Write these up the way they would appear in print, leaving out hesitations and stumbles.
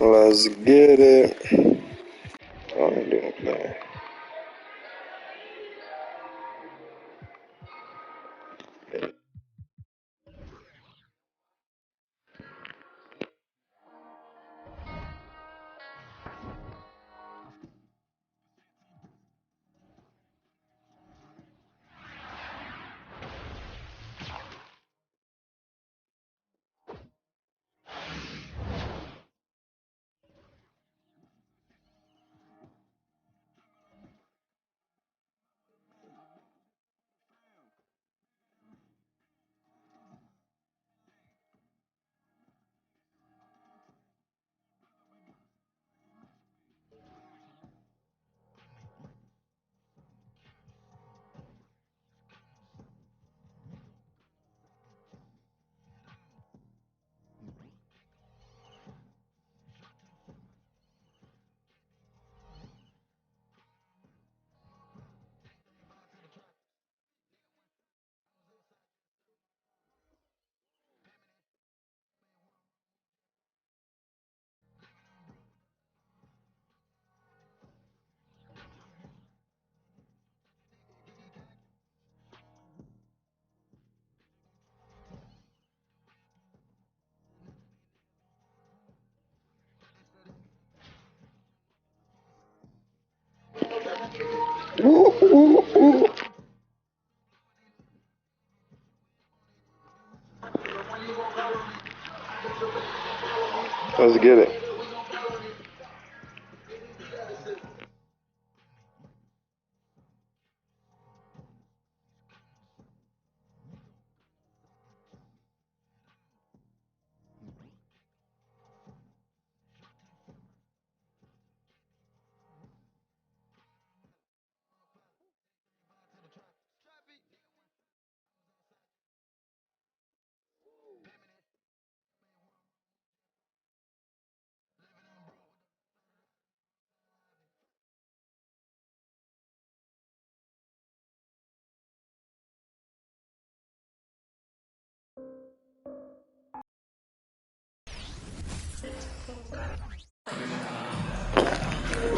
Let's get it. Oh, I'm doing that. Woo, woo, woo. Let's get it.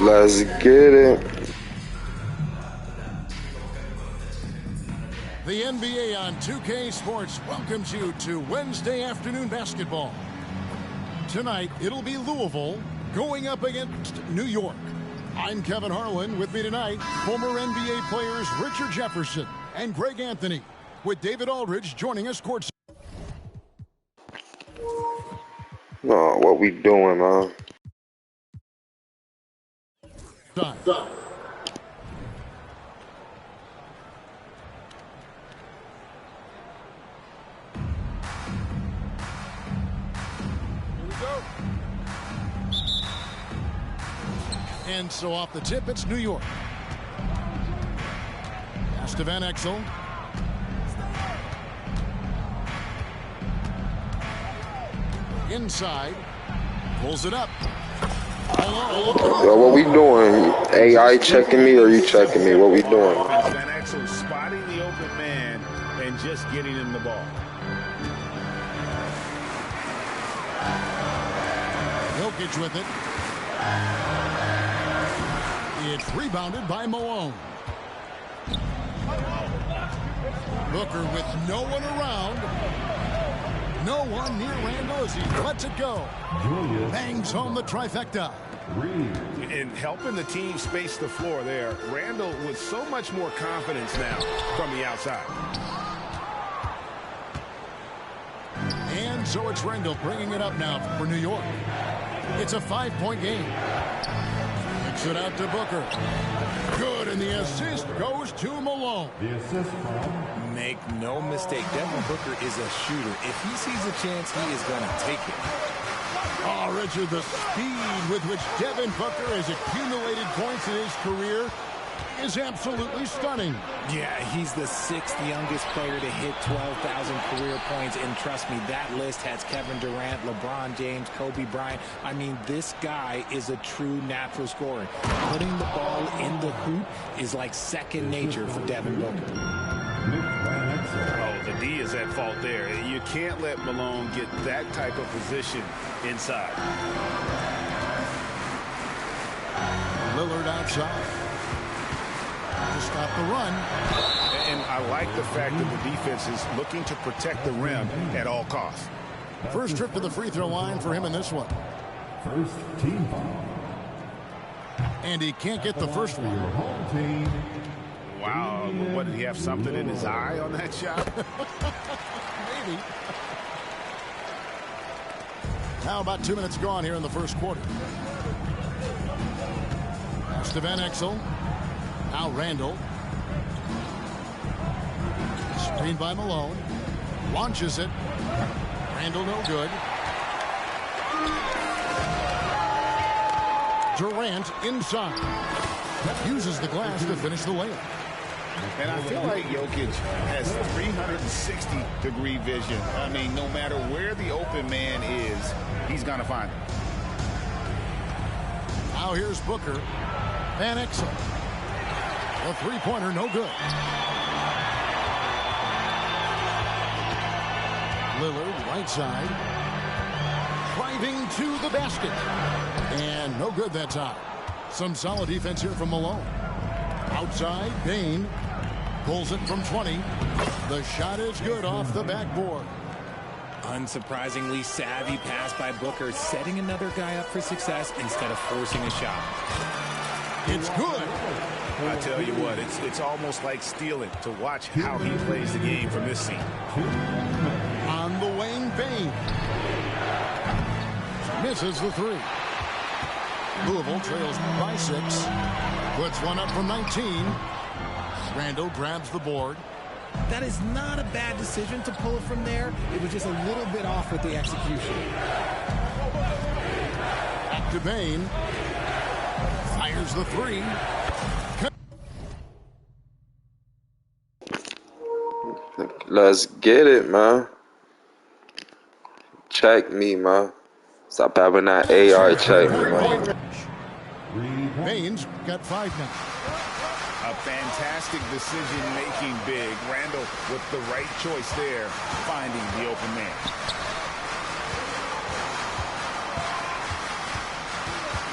Let's get it. The NBA on 2K Sports welcomes you to Wednesday afternoon basketball. Tonight, it'll be Louisville going up against New York. I'm Kevin Harlan. With me tonight, former NBA players Richard Jefferson and Greg Anthony, with David Aldridge joining us courtside. No, what we doing, man? And so off the tip, it's New York. Pass to Van Exel. Inside. Pulls it up. Yo, what we doing? AI checking me or you checking me? What we doing? Van Exel spotting the open man and just getting him the ball. Jokic with it. It's rebounded by Malone. Booker with no one around. No one near Randall as he lets it go. Bangs home the trifecta. And helping the team space the floor there. Randall with so much more confidence now from the outside. And so it's Randall bringing it up now for New York. It's a 5-point game. Kicks it out to Booker. Good, and the assist goes to Malone. The assist. Make no mistake, Devin Booker is a shooter. If he sees a chance, he is going to take it. Oh, Richard, the speed with which Devin Booker has accumulated points in his career is absolutely stunning. Yeah, he's the 6th youngest player to hit 12,000 career points, and trust me, that list has Kevin Durant, LeBron James, Kobe Bryant. I mean, this guy is a true natural scorer. Putting the ball in the hoop is like second nature for Devin Booker. Oh, the D is at fault there. You can't let Malone get that type of position inside. Lillard outside to stop the run. And I like the fact that the defense is looking to protect the rim at all costs. First trip to the free throw line for him in this one. First team foul. And he can't get the first one. Wow, what, did he have something in his eye on that shot? Maybe. Now about 2 minutes gone here in the first quarter. Pass to Van Exel. Now Randall. Screened by Malone. Launches it. Randall no good. Durant inside. Uses the glass to finish the layup. And I feel like Jokic has 360-degree vision. I mean, no matter where the open man is, he's going to find him. Now here's Booker. Van Exel. The three-pointer no good. Lillard right side. Driving to the basket. And no good that time. Some solid defense here from Malone. Outside, Bain pulls it from 20. The shot is good off the backboard. Unsurprisingly savvy pass by Booker, setting another guy up for success instead of forcing a shot. It's good. I tell you what, it's almost like stealing to watch how he plays the game from this scene. On the wing, Bain misses the three. Louisville trails by 6. Puts one up from 19. Randall grabs the board. That is not a bad decision to pull it from there. It was just a little bit off with the execution. Back to Bain. Fires the three. Let's get it, man. Check me, man. Stop having that AR check me, man. Bain's got 5 now. A fantastic decision-making big. Randall with the right choice there, finding the open man.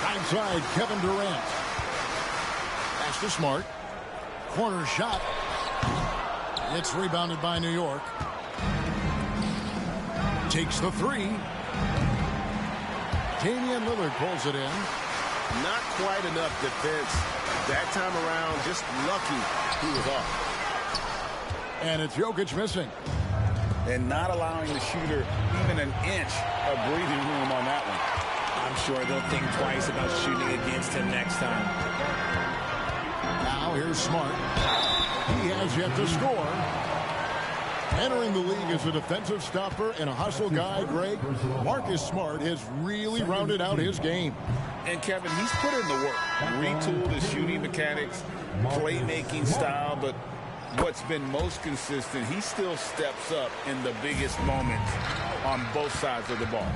Outside, Kevin Durant. Pass to Smart. Corner shot. It's rebounded by New York. Takes the three. Damian Lillard pulls it in. Not quite enough defense that time around. Just lucky he was off. And it's Jokic missing. And not allowing the shooter even an inch of breathing room on that one. I'm sure they'll think twice about shooting against him next time. Now here's Smart. He has yet to score. Entering the league as a defensive stopper and a hustle guy, Greg, Marcus Smart has really rounded out his game. And Kevin, he's put in the work. Retooled his shooting mechanics, playmaking style, but what's been most consistent, he still steps up in the biggest moments on both sides of the ball.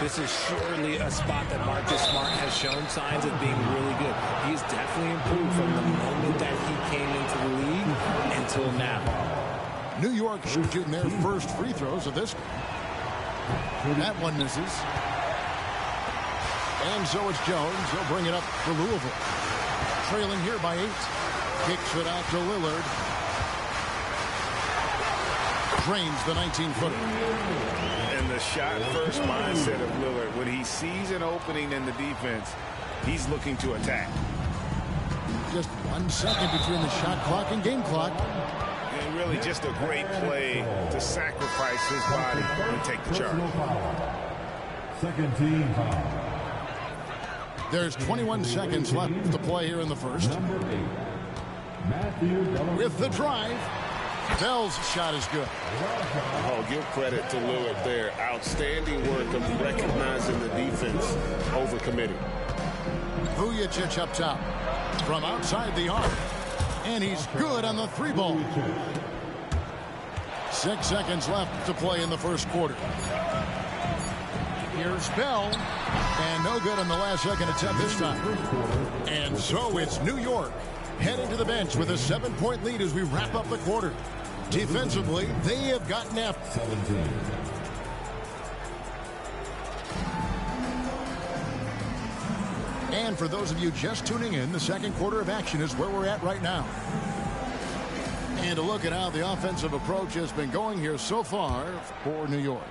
This is surely a spot that Marcus Smart has shown signs of being really good. He's definitely improved from the moment that he came into the league until now. New York shooting their first free throws of this. That one misses. And so it's Jones. He'll bring it up for Louisville. Trailing here by 8. Kicks it out to Lillard. Drains the 19-footer. And the shot-first mindset of Lillard. When he sees an opening in the defense, he's looking to attack. Just 1 second between the shot clock and game clock. And really just a great play to sacrifice his body and take the charge. Second team foul. There's 21 seconds left to play here in the first. With the drive, Bell's shot is good. Oh, give credit to Lillard there. Outstanding work of recognizing the defense overcommitting. Vujacic up top from outside the arc. And he's good on the 3-ball. 6 seconds left to play in the first quarter. Here's Bell. And no good on the last second attempt this time. And so it's New York heading to the bench with a 7-point lead as we wrap up the quarter. Defensively, they have gotten after. 17. And for those of you just tuning in, the second quarter of action is where we're at right now. And to look at how the offensive approach has been going here so far for New York.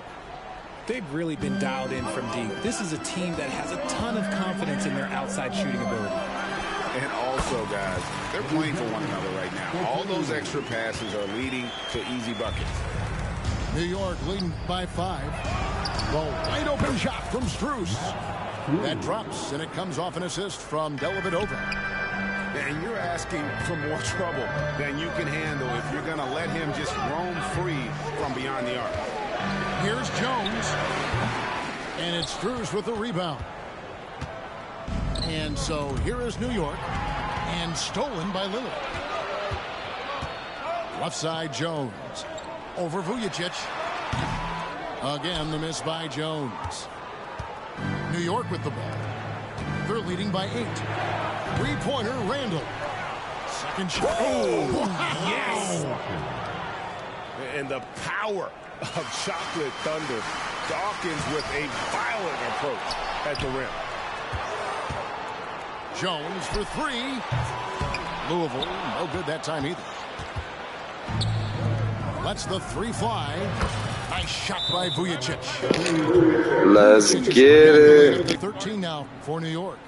They've really been dialed in from deep. This is a team that has a ton of confidence in their outside shooting ability. And also, guys, they're playing for one another right now. All those extra passes are leading to easy buckets. New York leading by 5. The wide open shot from Strus. That drops, and it comes off an assist from Dellavedova. And you're asking for more trouble than you can handle if you're going to let him just roam free from beyond the arc. Here's Jones. And it's Strus with the rebound. And so here is New York. And stolen by Lillard. Left side Jones. Over Vujicic. Again, the miss by Jones. New York with the ball. They're leading by 8. Three-pointer, Randall. Second shot. Oh, wow. Yes! And the power of Chocolate Thunder. Dawkins with a violent approach at the rim. Jones for 3. Louisville, no good that time either. Lets the 3 fly. Nice shot by Vujicic. Let's get it. 13 now for New York.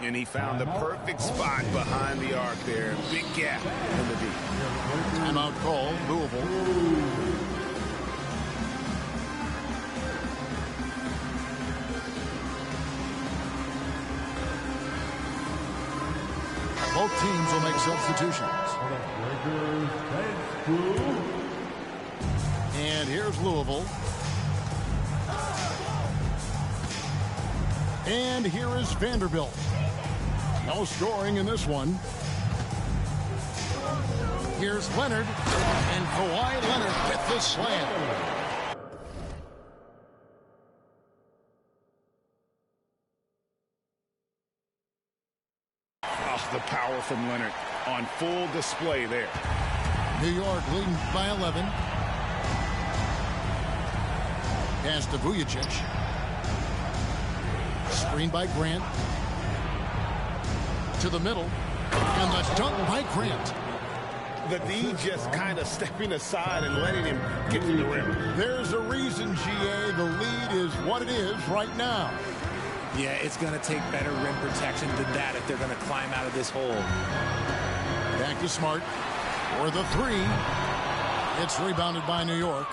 And he found the perfect spot behind the arc there. Big gap in the deep. Timeout call, Louisville. Both teams will make substitutions. And here's Louisville. And here is Vanderbilt. No scoring in this one. Here's Leonard. And Kawhi Leonard with the slam. The power from Leonard on full display there. New York leading by 11. Pass to Vujicic. Screen by Grant. To the middle. And the dunk by Grant. The D just kind of stepping aside and letting him get to the rim. There's a reason, GA, the lead is what it is right now. Yeah, it's going to take better rim protection than that if they're going to climb out of this hole. Back to Smart for the 3. It's rebounded by New York.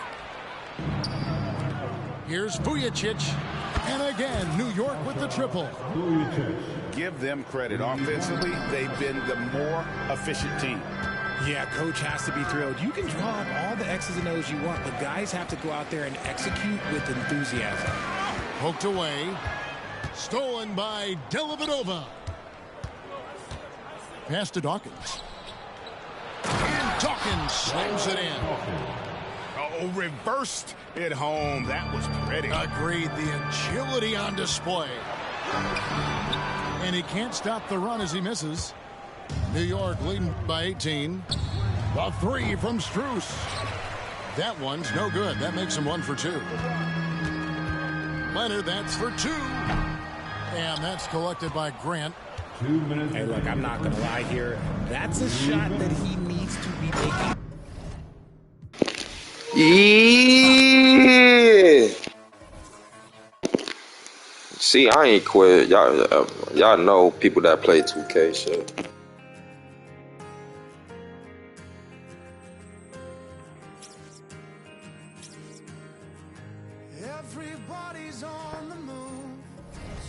Here's Vujicic. And again, New York with the triple. Give them credit. Offensively, they've been the more efficient team. Yeah, coach has to be thrilled. You can draw up all the X's and O's you want, but guys have to go out there and execute with enthusiasm. Poked away. Stolen by Dellavedova. Pass to Dawkins. And Dawkins slams it in. Oh, reversed it home. That was pretty. Agreed. The agility on display. And he can't stop the run as he misses. New York leading by 18. The 3 from Strus. That one's no good. That makes him 1 for 2. Leonard, that's for 2. And that's collected by Grant. 2 minutes. Hey, look, I'm not going to lie here. That's a shot that he needs to be making. Yeah. See, I ain't quit. Y'all know people that play 2K shit. Everybody's on the move,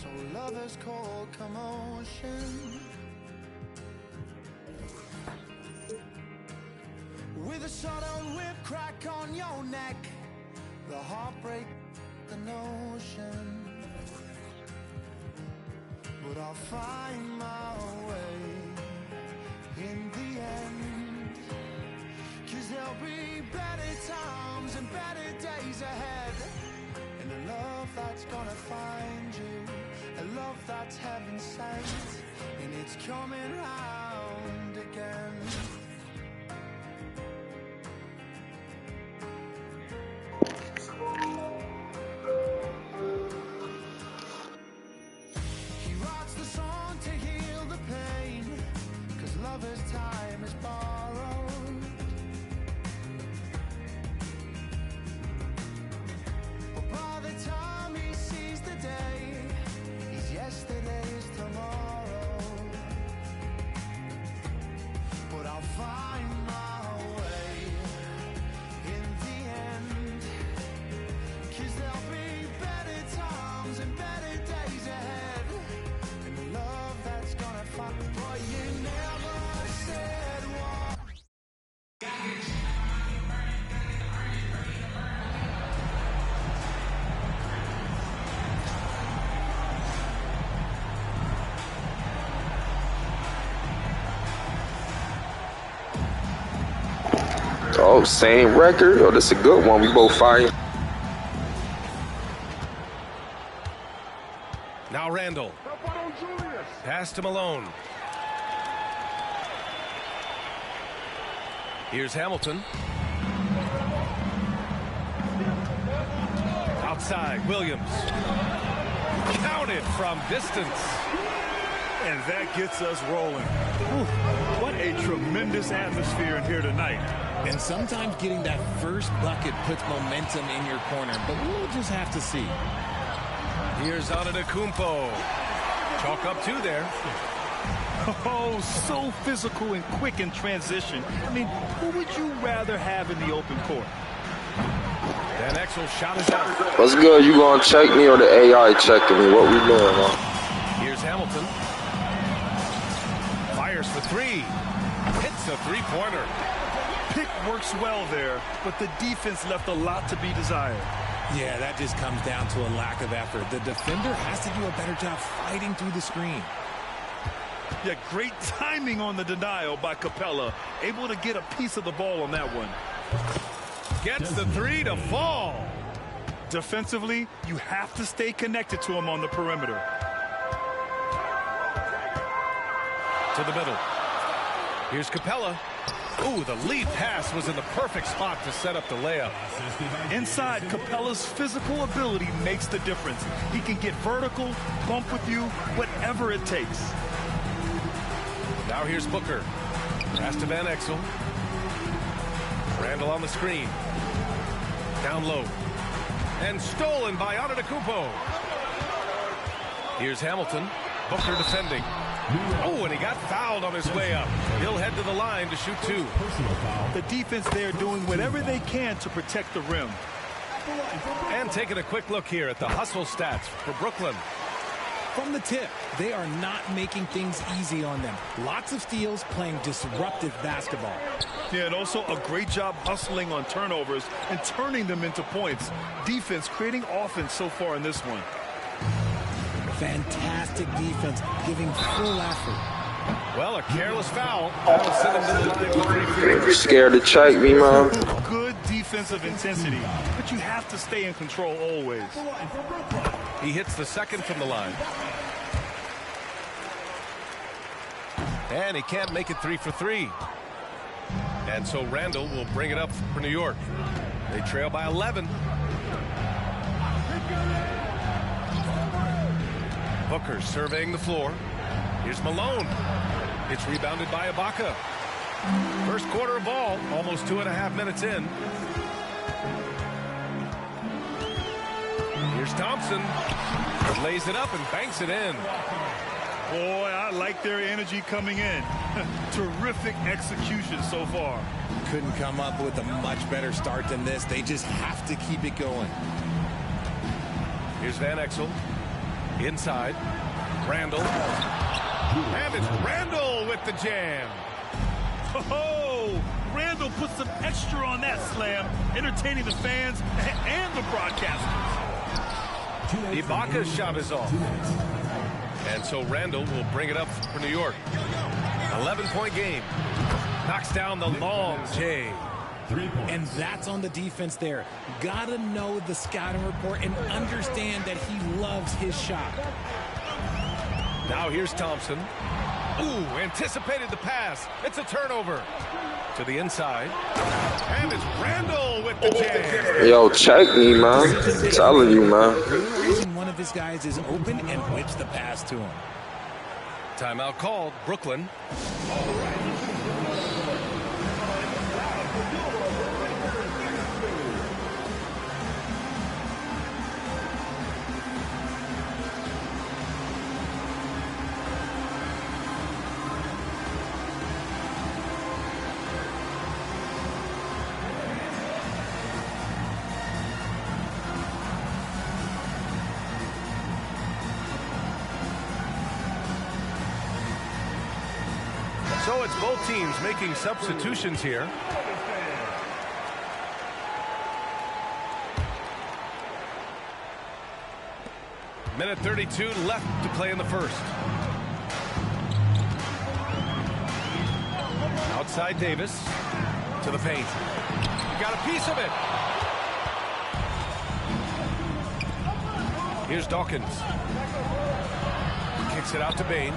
so lovers call commotion. With a sudden whip crack on your neck, the heartbreak, the notion. But I'll find my way in the end, 'cause there'll be better times and better days ahead. And a love that's gonna find you, a love that's heaven sent, and it's coming round again. Oh, same record? Oh, this is a good one. We both fighting. Now Randall. Pass to Malone. Here's Hamilton. Outside, Williams. Counted from distance. And that gets us rolling. Ooh, what a tremendous atmosphere in here tonight. And sometimes getting that first bucket puts momentum in your corner, but we'll just have to see. Here's Antetokounmpo. Chalk up two there. Oh, so physical and quick in transition. I mean, who would you rather have in the open court? Van Exel shot is out. What's good? You gonna check me or the AI checking me? What we doing, man? Here's Hamilton. Fires for three. Hits a three-pointer. Pick works well there, but the defense left a lot to be desired. Yeah, that just comes down to a lack of effort. The defender has to do a better job fighting through the screen. Yeah, great timing on the denial by Capella. Able to get a piece of the ball on that one. Gets the three to fall. Defensively, you have to stay connected to him on the perimeter. To the middle. Here's Capella. Ooh, the lead pass was in the perfect spot to set up the layup. Inside, Capella's physical ability makes the difference. He can get vertical, bump with you, whatever it takes. Now here's Booker. Pass to Van Exel. Randall on the screen. Down low. And stolen by Antetokounmpo. Here's Hamilton. Booker defending. Oh, and he got fouled on his way up. He'll head to the line to shoot two. The defense there doing whatever they can to protect the rim. And taking a quick look here at the hustle stats for Brooklyn. From the tip, they are not making things easy on them. Lots of steals, playing disruptive basketball. Yeah, and also a great job hustling on turnovers and turning them into points. Defense creating offense so far in this one. Fantastic defense, giving full effort. Well, a careless foul. That'll send him to the line for free throw. You scared to check me, man? Good defensive intensity, but you have to stay in control always. He hits the second from the line. And he can't make it 3 for 3. And so Randall will bring it up for New York. They trail by 11. Booker surveying the floor. Here's Malone. It's rebounded by Ibaka. First quarter of ball, almost 2.5 minutes in. Here's Thompson. Lays it up and banks it in. Boy, I like their energy coming in. Terrific execution so far. Couldn't come up with a much better start than this. They just have to keep it going. Here's Van Exel. Inside. Randall. And it's Randall with the jam. Oh, Randall put some extra on that slam, entertaining the fans and the broadcasters. Ibaka's shot is off. And so Randall will bring it up for New York. 11-point game. Knocks down the long J. And that's on the defense there. Gotta know the scouting report and understand that he loves his shot. Now here's Thompson. Ooh, anticipated the pass. It's a turnover. To the inside. And it's Randall with the jam. Yo, check me, man. I'm telling you, man. One of his guys is open and whips the pass to him. Timeout called. Brooklyn. So it's both teams making substitutions here. Minute 32 left to play in the first. Outside Davis to the paint. got a piece of it. Here's Dawkins. Kicks it out to Bain.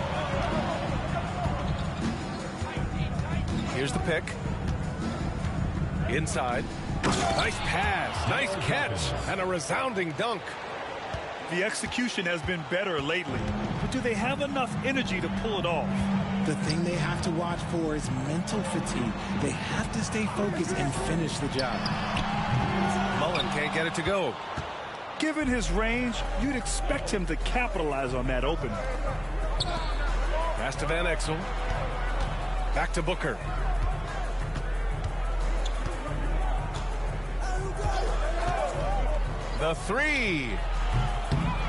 Here's the pick. Inside. Nice pass, nice catch, and a resounding dunk. The execution has been better lately, but do they have enough energy to pull it off? The thing they have to watch for is mental fatigue. They have to stay focused and finish the job. Mullen can't get it to go. Given his range, you'd expect him to capitalize on that opening. Pass to Van Exel. Back to Booker. The three.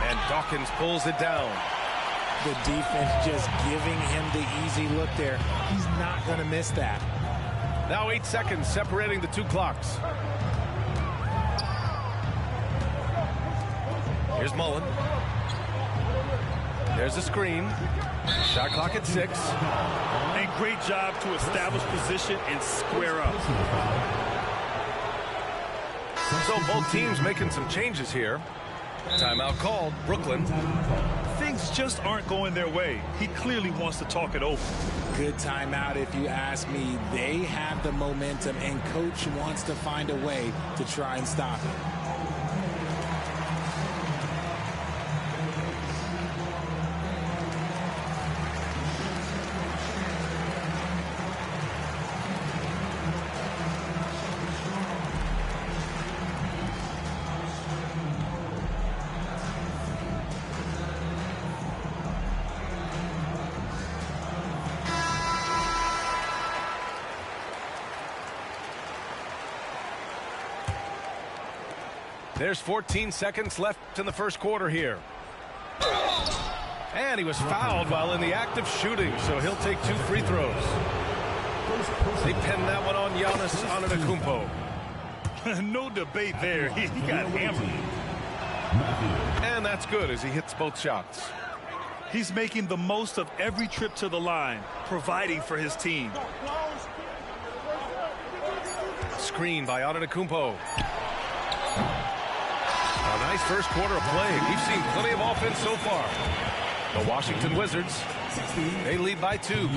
And Dawkins pulls it down. The defense just giving him the easy look there. He's not going to miss that. Now 8 seconds separating the two clocks. Here's Mullen. There's a screen. Shot clock at 6. And great job to establish position and square up. So both teams making some changes here. Timeout called. Brooklyn. Things just aren't going their way. He clearly wants to talk it over. Good timeout if you ask me. They have the momentum, and coach wants to find a way to try and stop it. There's 14 seconds left in the first quarter here. And he was fouled while in the act of shooting, so he'll take 2 free throws. They pinned that one on Giannis Antetokounmpo. No debate there. He got hammered. And that's good as he hits both shots. He's making the most of every trip to the line, providing for his team. Screen by Antetokounmpo. A nice first quarter of play. We've seen plenty of offense so far. The Washington Wizards, they lead by 2.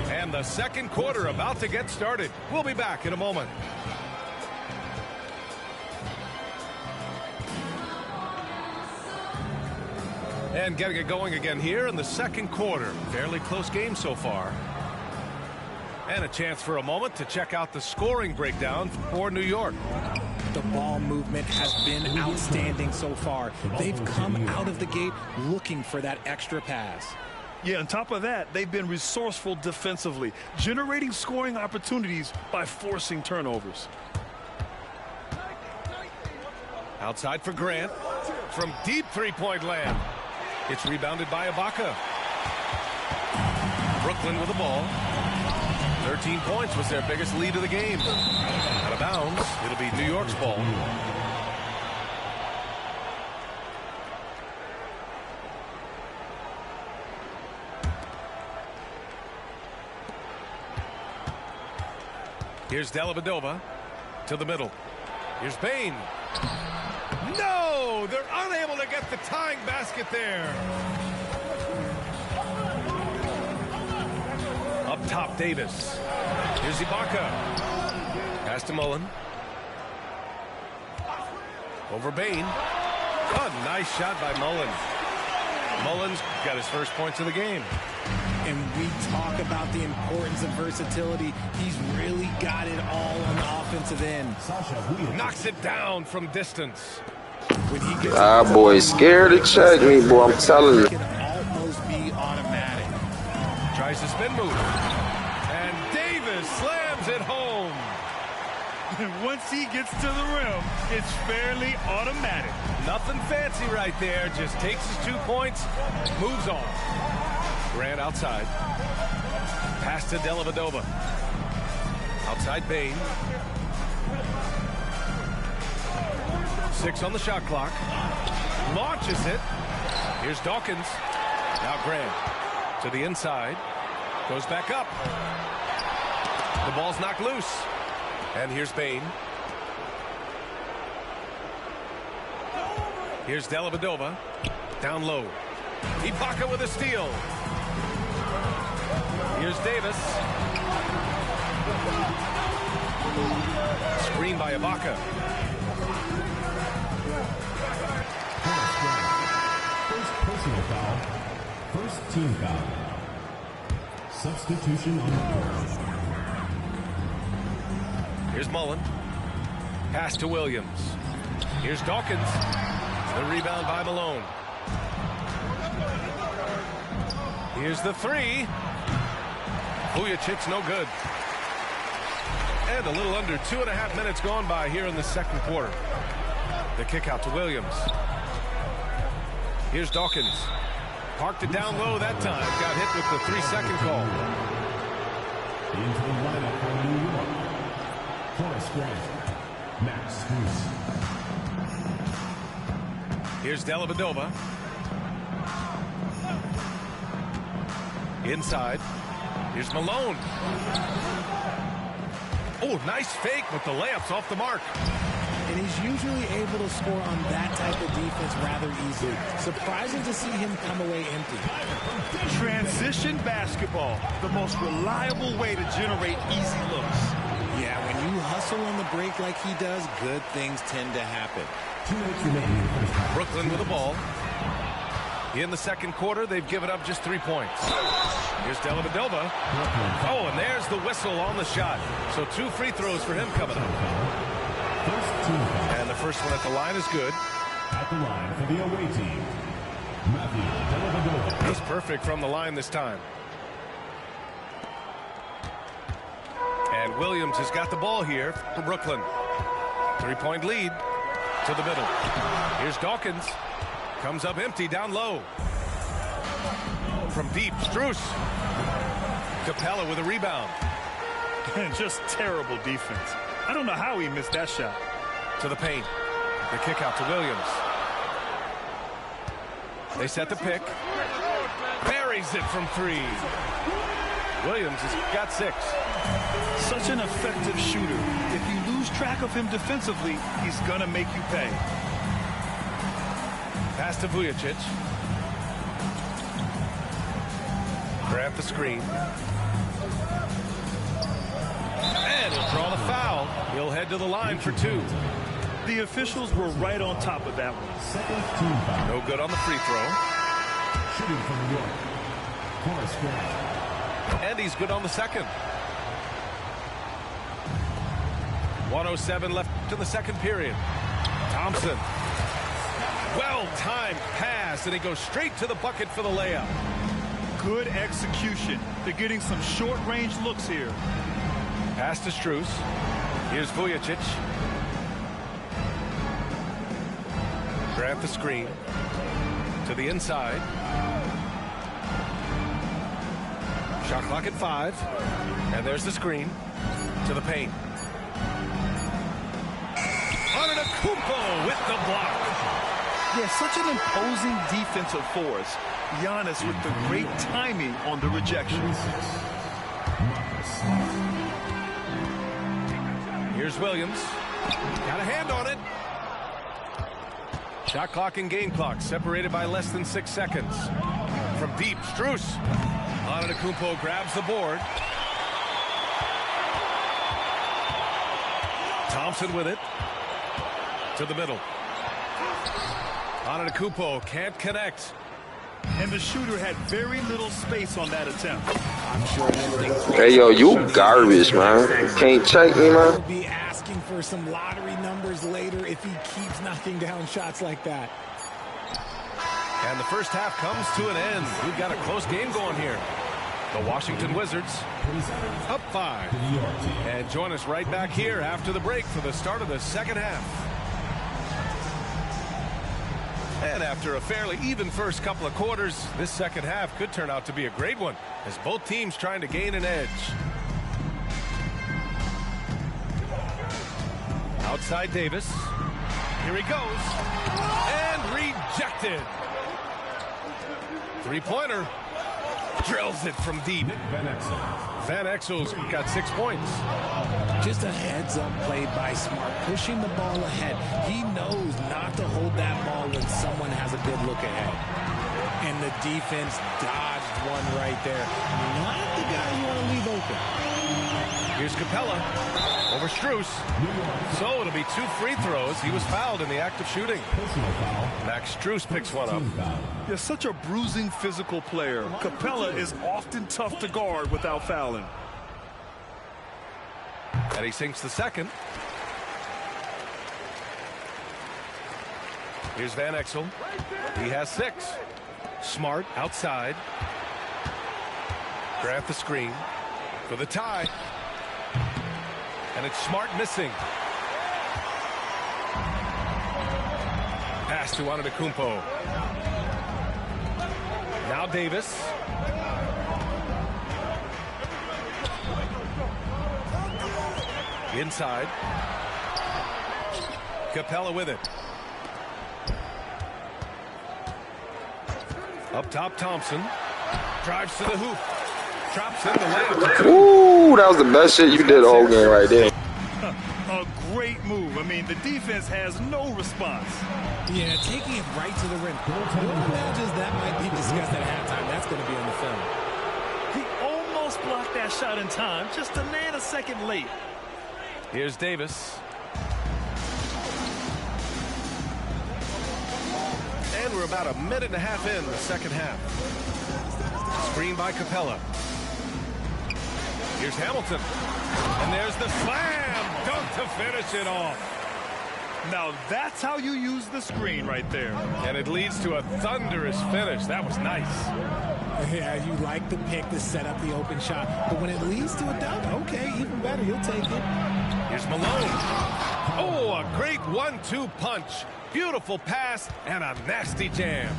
And the second quarter about to get started. We'll be back in a moment. And getting it going again here in the second quarter. Fairly close game so far. And a chance for a moment to check out the scoring breakdown for New York. The ball movement has been outstanding so far. They've come out of the gate looking for that extra pass. Yeah, on top of that, they've been resourceful defensively, generating scoring opportunities by forcing turnovers. Outside for Grant from deep three-point land. It's rebounded by Ibaka. Brooklyn with the ball. 13 points was their biggest lead of the game. Out of bounds, it'll be New York's ball. Here's Dellavedova to the middle. Here's Bain. No! They're unable to get the tying basket there. Up top, Davis. Here's Ibaka. Pass to Mullen. Over Bain. A nice shot by Mullen. Mullen's got his first points of the game. And we talk about the importance of versatility. He's really got it all on the offensive end. Knocks it down from distance. When he gets boy, scared to check me, boy. I'm telling you. it can almost be automatic. Tries the spin move. And Davis slams it home. Once he gets to the rim, it's fairly automatic. Nothing fancy right there. Just takes his 2 points, moves on. Grant outside. Pass to Dellavedova. Outside Bain. 6 on the shot clock. Launches it. Here's Dawkins. Now Grant to the inside. Goes back up. The ball's knocked loose. And here's Bain. Here's Dellavedova. Down low. Ibaka with a steal. Here's Davis. Screen by Ibaka. First personal foul. First team foul. Substitution on the court. Here's Mullen. Pass to Williams. Here's Dawkins. The rebound by Malone. Here's the three. Vujicic's no good. And a little under 2.5 minutes gone by here in the second quarter. The kick out to Williams. Here's Dawkins. Parked it down low that time. Got hit with the 3-second call. Into the lineup for New York. Horace Grant. Max Strus. Here's Dellavedova. Inside. Here's Malone. Oh, nice fake, but the layup's off the mark. And he's usually able to score on that type of defense rather easily. Surprising to see him come away empty. Transition basketball, the most reliable way to generate easy looks. Yeah, when you hustle on the break like he does, good things tend to happen. 2 minutes remaining. Brooklyn with the ball. In the second quarter, they've given up just 3 points. Here's Dellavedova. Oh, and there's the whistle on the shot. So 2 free throws for him coming up. And the first one at the line is good. At the line for the away team, Matthew Dellavedova. He's perfect from the line this time. And Williams has got the ball here for Brooklyn. 3-point lead to the middle. Here's Dawkins. Comes up empty down low. From deep, Strus. Capella with a rebound. Just terrible defense. I don't know how he missed that shot. To the paint. The kick out to Williams. They set the pick. Buries it from 3. Williams has got 6. Such an effective shooter. If you lose track of him defensively, he's going to make you pay. Pass to Vujicic. Grab the screen. And he'll draw the foul. He'll head to the line for 2. The officials were right on top of that one. Second team foul. No good on the free throw. Shooting from New York. Horace Grant. And he's good on the second. 1:07 left to the second period. Thompson. Well-timed pass, and he goes straight to the bucket for the layup. Good execution. They're getting some short-range looks here. Pass to Strus. Here's Vujicic. Grab the screen. To the inside. Shot clock at 5. And there's the screen. To the paint. Antetokounmpo with the block. Yeah, such an imposing defensive force. Giannis with the great timing on the rejection. Here's Williams. Got a hand on it. Shot clock and game clock separated by less than 6 seconds. From deep, Strus. Antetokounmpo grabs the board. Thompson with it. To the middle. Antetokounmpo can't connect. And the shooter had very little space on that attempt. I'm sure Hey, yo, you garbage, man. Can't check me, man. he'll be asking for some lottery numbers later if he keeps knocking down shots like that. And the first half comes to an end. We've got a close game going here. The Washington Wizards up 5. And join us right back here after the break for the start of the second half. And after a fairly even first couple of quarters, this second half could turn out to be a great one as both teams trying to gain an edge. Outside Davis. Here he goes. And rejected. Three-pointer. Drills it from deep. Van Exel's got 6 points. Just a heads-up play by Smart, pushing the ball ahead. He knows not to hold that ball when someone has a good look ahead. And the defense dodged one right there. Not the guy you want to leave open. Here's Capella over Strus. So it'll be 2 free throws. He was fouled in the act of shooting. Max Strus picks one up. You're such a bruising physical player. Capella is often tough to guard without fouling. And he sinks the second. Here's Van Exel. He has 6. Smart outside. Grant the screen for the tie. And it's Smart missing. Pass to Antetokounmpo. Now Davis. Inside. Capella with it. Up top, Thompson. Drives to the hoop. Drops in the layup. Ooh, that was the best shit you did the whole game right there. A great move. I mean, the defense has no response. Yeah, taking it right to the rim. Who imagines that might be discussed at halftime? That's going to be on the film. He almost blocked that shot in time, just a nanosecond late. Here's Davis. And we're about a minute and a half in the second half. Screen by Capella. Here's Hamilton. And there's the slam dunk to finish it off. Now that's how you use the screen right there. And it leads to a thunderous finish. That was nice. Yeah, you like the pick to set up the open shot. But when it leads to a dunk, okay, even better. You'll take it. Here's Malone. Oh, a great 1-2 punch. Beautiful pass and a nasty jam.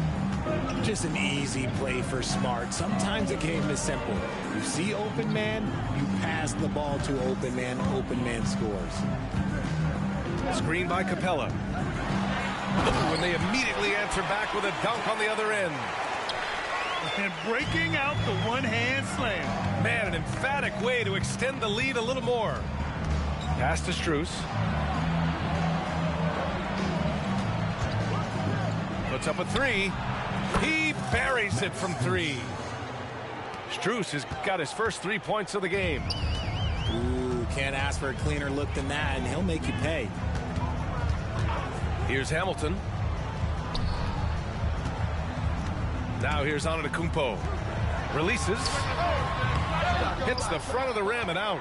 Just an easy play for Smart. Sometimes the game is simple. You see open man, you pass the ball to open man scores. Screen by Capella. Ooh, and they immediately answer back with a dunk on the other end. And breaking out the one-hand slam. Man, an emphatic way to extend the lead a little more. Pass to Strus. Puts up a 3. He buries it from 3. Strus has got his first 3 points of the game. Ooh, can't ask for a cleaner look than that, and he'll make you pay. Here's Hamilton. Now here's Antetokounmpo. Releases. Hits the front of the rim and out.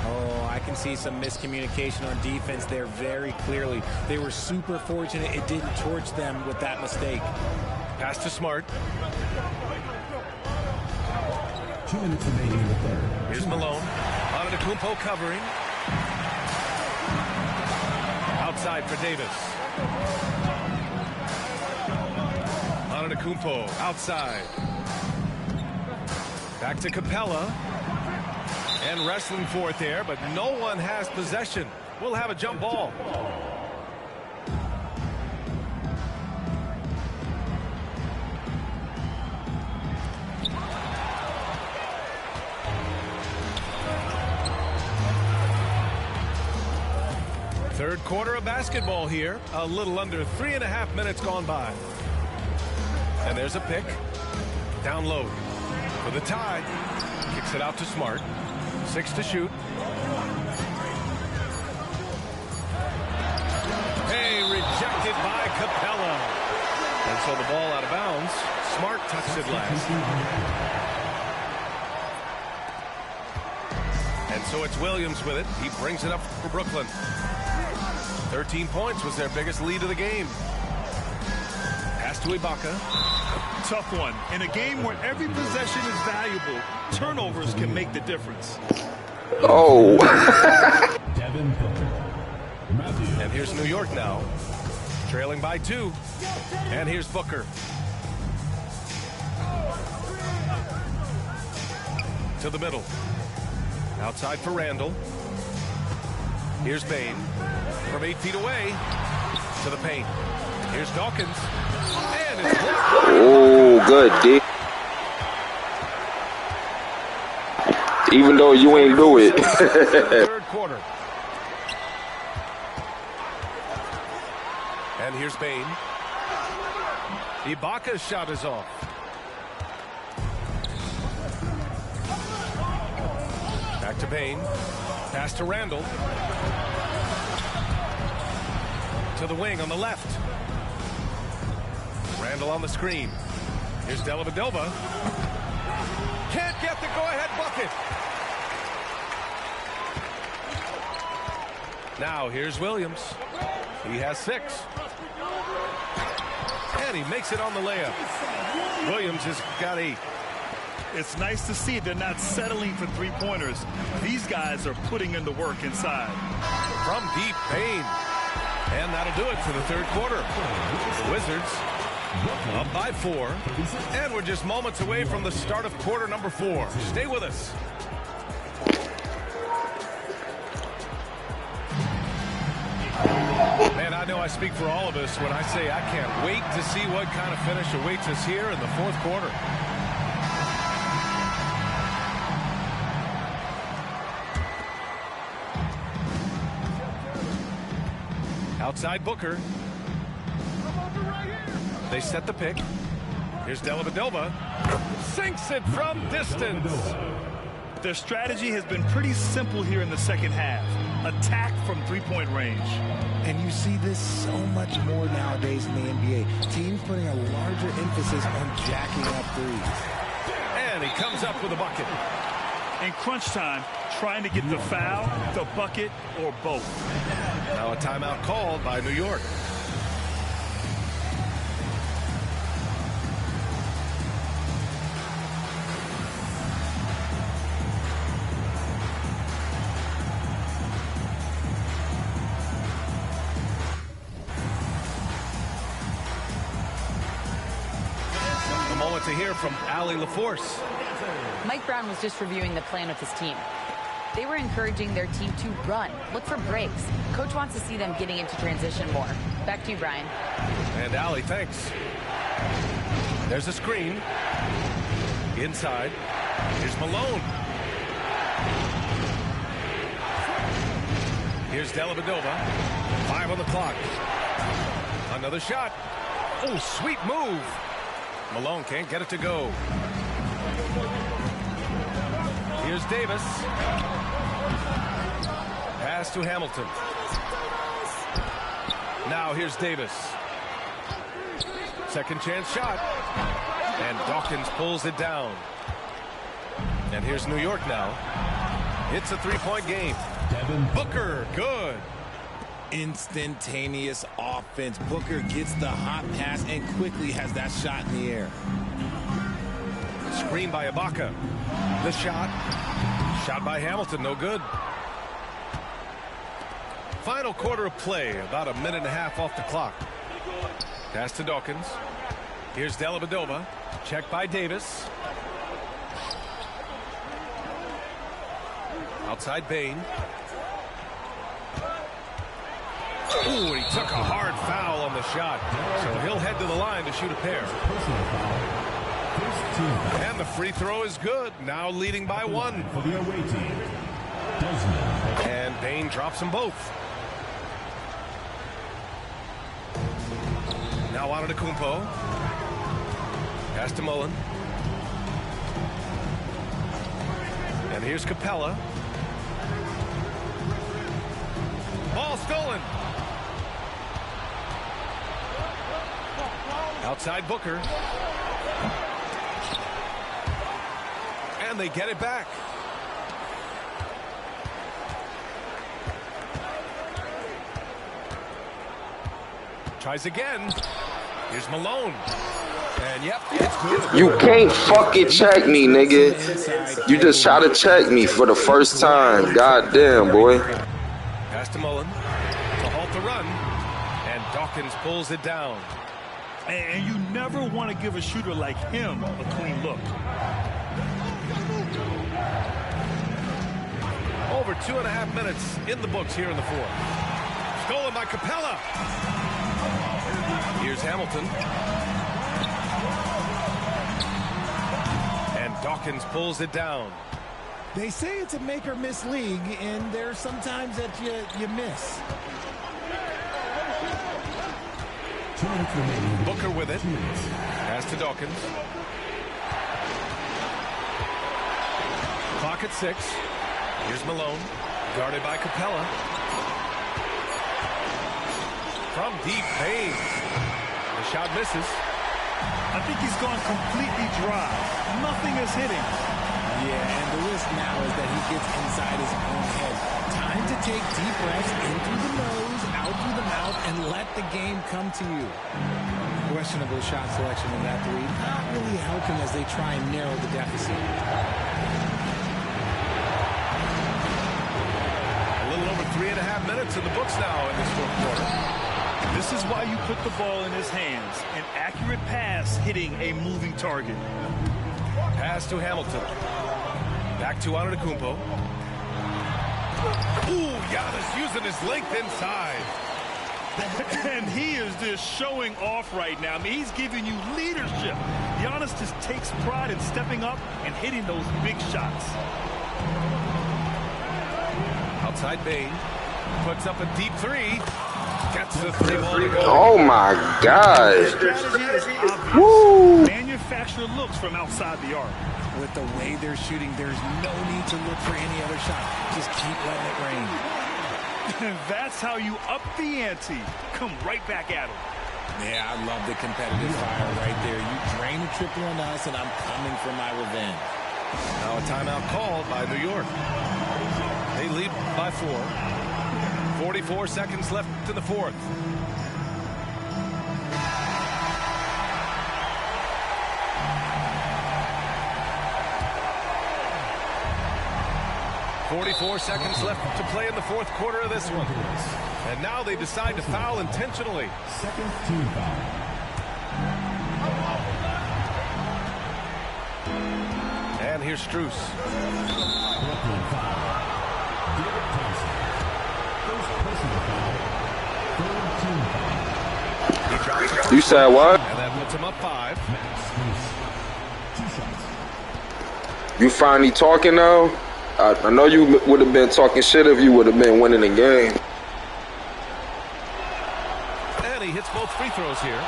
Oh, I can see some miscommunication on defense there very clearly. They were super fortunate it didn't torch them with that mistake. Pass to Smart. 2 minutes remaining in the third. Here's Malone. Antetokounmpo covering. Outside for Davis. Antetokounmpo outside. Back to Capella. And wrestling for it there, but no one has possession. We'll have a jump ball. Third quarter of basketball here. A little under 3.5 minutes gone by. And there's a pick. Down low for the tie. Kicks it out to Smart. 6 to shoot. Hey, rejected by Capella. And so the ball out of bounds. Smart touched it last. And so it's Williams with it. He brings it up for Brooklyn. 13 points was their biggest lead of the game. Pass to Ibaka. Tough one. In a game where every possession is valuable, turnovers can make the difference. Oh. And here's New York now. Trailing by 2. And here's Booker. To the middle. Outside for Randall. Here's Bain. From 8 feet away. To the paint. Here's Dawkins. And it's blocked. Oh, good D. Even though you ain't do it. Third quarter. And here's Bain. Ibaka's shot is off. Back to Bain. Pass to Randall. To the wing on the left. Randall on the screen. Here's Dellavedova. Can't get the go-ahead bucket. Now here's Williams. He has 6. And he makes it on the layup. Williams has got 8. It's nice to see they're not settling for three-pointers. These guys are putting in the work inside. From deep, Bain. And that'll do it for the third quarter. The Wizards up by 4. And we're just moments away from the start of quarter number 4. Stay with us. Man, I know I speak for all of us when I say I can't wait to see what kind of finish awaits us here in the fourth quarter. Outside Booker. They set the pick. Here's Dellavedova. Sinks it from distance. Their strategy has been pretty simple here in the second half. Attack from three-point range. And you see this so much more nowadays in the NBA. Teams putting a larger emphasis on jacking up threes. And he comes up with a bucket. In crunch time, trying to get the foul, the bucket, or both. Now a timeout called by New York. A moment to hear from Allie LaForce. Mike Brown was just reviewing the plan with his team. They were encouraging their team to run, look for breaks. Coach wants to see them getting into transition more. Back to you, Brian. And Allie, thanks. There's a screen. Inside. Here's Malone. Here's Dellavedova. 5 on the clock. Another shot. Oh, sweet move. Malone can't get it to go. Here's Davis. Pass to Hamilton. Now here's Davis. Second chance shot. And Dawkins pulls it down. And here's New York now. It's a three-point game. Booker, good. Instantaneous offense. Booker gets the hot pass and quickly has that shot in the air. Screen by Ibaka. The shot. Shot by Hamilton, no good. Final quarter of play, about a minute and a half off the clock. Pass to Dawkins. Here's Dellavedova. Check by Davis. Outside Bain. Ooh, he took a hard foul on the shot. So he'll head to the line to shoot a pair. And the free throw is good. Now leading by 1. For the away team, And Bain drops them both. Now on to Kumpo. Pass to Mullen. And here's Capella. Ball stolen. Outside Booker. And they get it back. Tries again. Here's Malone. And yep, it's good. You can't fucking check me, nigga. You just try to check me for the first time. Goddamn, boy. Pass to Mullen to halt the run. And Dawkins pulls it down. And you never want to give a shooter like him a clean look. Over 2.5 minutes in the books here in the fourth. Stolen by Capella. Here's Hamilton. And Dawkins pulls it down. They say it's a make or miss league, and there's sometimes that you miss. Booker with it. Pass to Dawkins. Clock at 6. Here's Malone. Guarded by Capella. From deep, Payne. The shot misses. I think he's gone completely dry. Nothing is hitting. Yeah, and the risk now is that he gets inside his own head. Time to take deep breaths in through the nose, out through the mouth, and let the game come to you. Questionable shot selection in that three. Not really helping as they try and narrow the deficit. A little over 3.5 minutes in the books now in this fourth quarter. This is why you put the ball in his hands. An accurate pass hitting a moving target. Pass to Hamilton. Back to Antetokounmpo. Ooh, Giannis using his length inside. And he is just showing off right now. I mean, he's giving you leadership. Giannis just takes pride in stepping up and hitting those big shots. Outside Bane. Puts up a deep three. Gets the 3-ball to go. Oh my God. Strategy is obvious. Woo. Manufacture looks from outside the arc. With the way they're shooting, there's no need to look for any other shot. Just keep letting it rain. That's how you up the ante. Come right back at him. Yeah, I love the competitive fire right there. You drain a triple on us, and I'm coming for my revenge. Now a timeout called by New York. They lead by 4. 44 seconds left in the fourth. .44 seconds left to play in the fourth quarter of this one. And now they decide to foul intentionally. Second team foul. And here's Strus. Brooklyn foul. David Thompson. First personal foul. Third team foul. He drops it. You said what? And that puts him up 5. Max Strus. 2 shots. You finally talking now? I know you would have been talking shit if you would have been winning the game. And he hits both free throws here.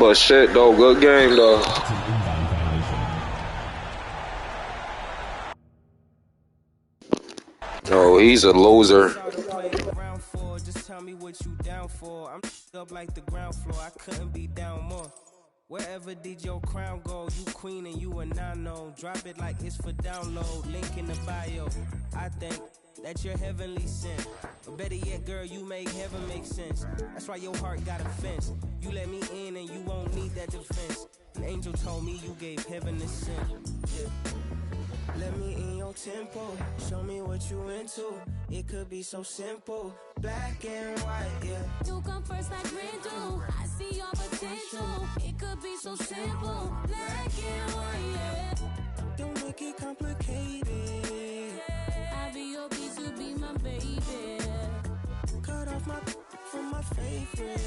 But shit though, good game though. That's an inbound violation. No, he's a loser. Just tell me what you down for. I'm up like the ground floor. I couldn't be down more. Wherever did your crown go? You queen and you a nano. Drop it like it's for download. Link in the bio. I think that you're heavenly sent. But better yet, girl, you make heaven make sense. That's why your heart got a fence. You let me in and you won't need that defense. An angel told me you gave heaven a sin. Yeah. Let me in your tempo. Show me what you into. It could be so simple. Black and white, yeah. You come first like Randall. I see your potential. It could be so simple. Black and white, yeah. Don't make it complicated. I'll be your piece, you be my baby. Cut off my from my favorite.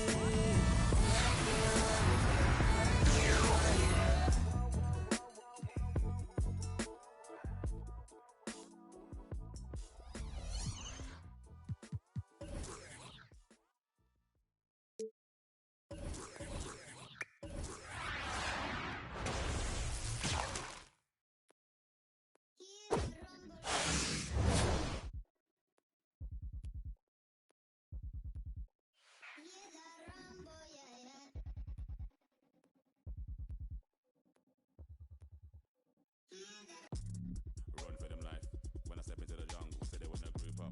Run for them life. When I step into the jungle, say they wanna group up.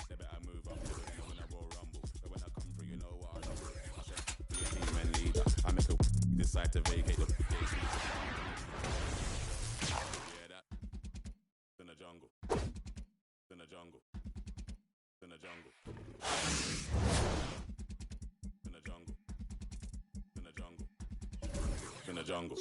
They better move up. They know when I roll rumble. But when I come through, you know what I know. I said, be a team and leader. I make a decide to vacate the place. Yeah, that. In the jungle. In the jungle. In the jungle. In the jungle. In the jungle. In the jungle.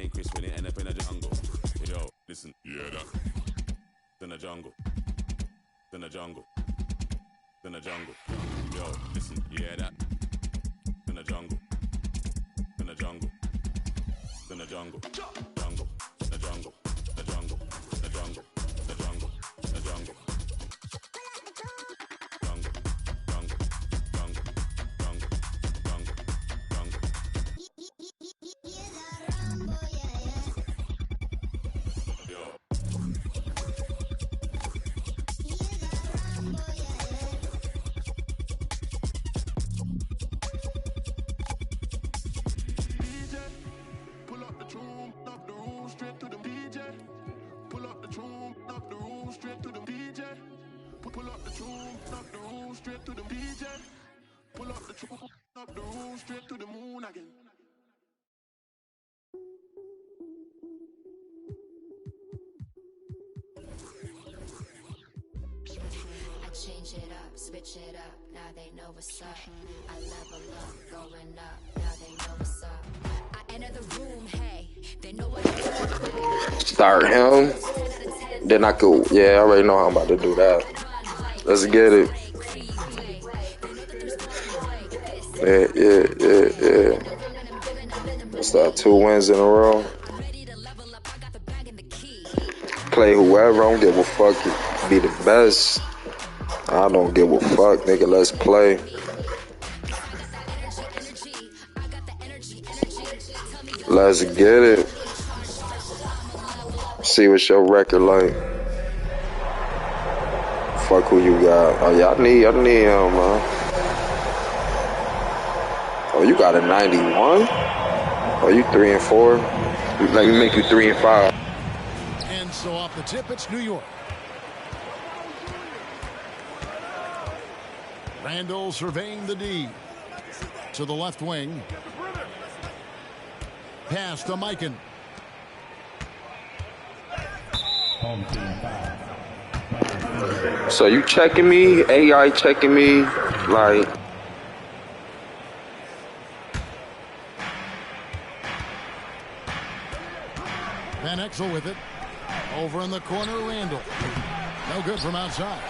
ain't Chris when it end up in the jungle. Yo, listen, yeah, that. In the jungle. In the jungle. In the jungle. Yo, listen, yeah, that. In the jungle. In the jungle. In the jungle. Jungle. The jungle. The jungle. The jungle. The jungle. The jungle. Change it up, switch it up, now they know what's up. I level up, going up, now they know what's up. I enter the room, hey, they know what I'm Start him. Then I could, yeah, I already know how I'm about to do that. Let's get it. Yeah. What's that, 2 wins in a row? Play whoever, I don't give a fuck. Be the best. I don't give a fuck, nigga. Let's play. Let's get it. See what's your record like. Fuck who you got. Oh, yeah, I need him, man. Oh, you got a 91? Oh, you 3 and 4? Let me make you 3 and 5. And so off the tip, it's New York. Randall surveying the D. To the left wing. Pass to Mikan. So you checking me? AI checking me? Like... Van Exel with it. Over in the corner, Randall. No good from outside.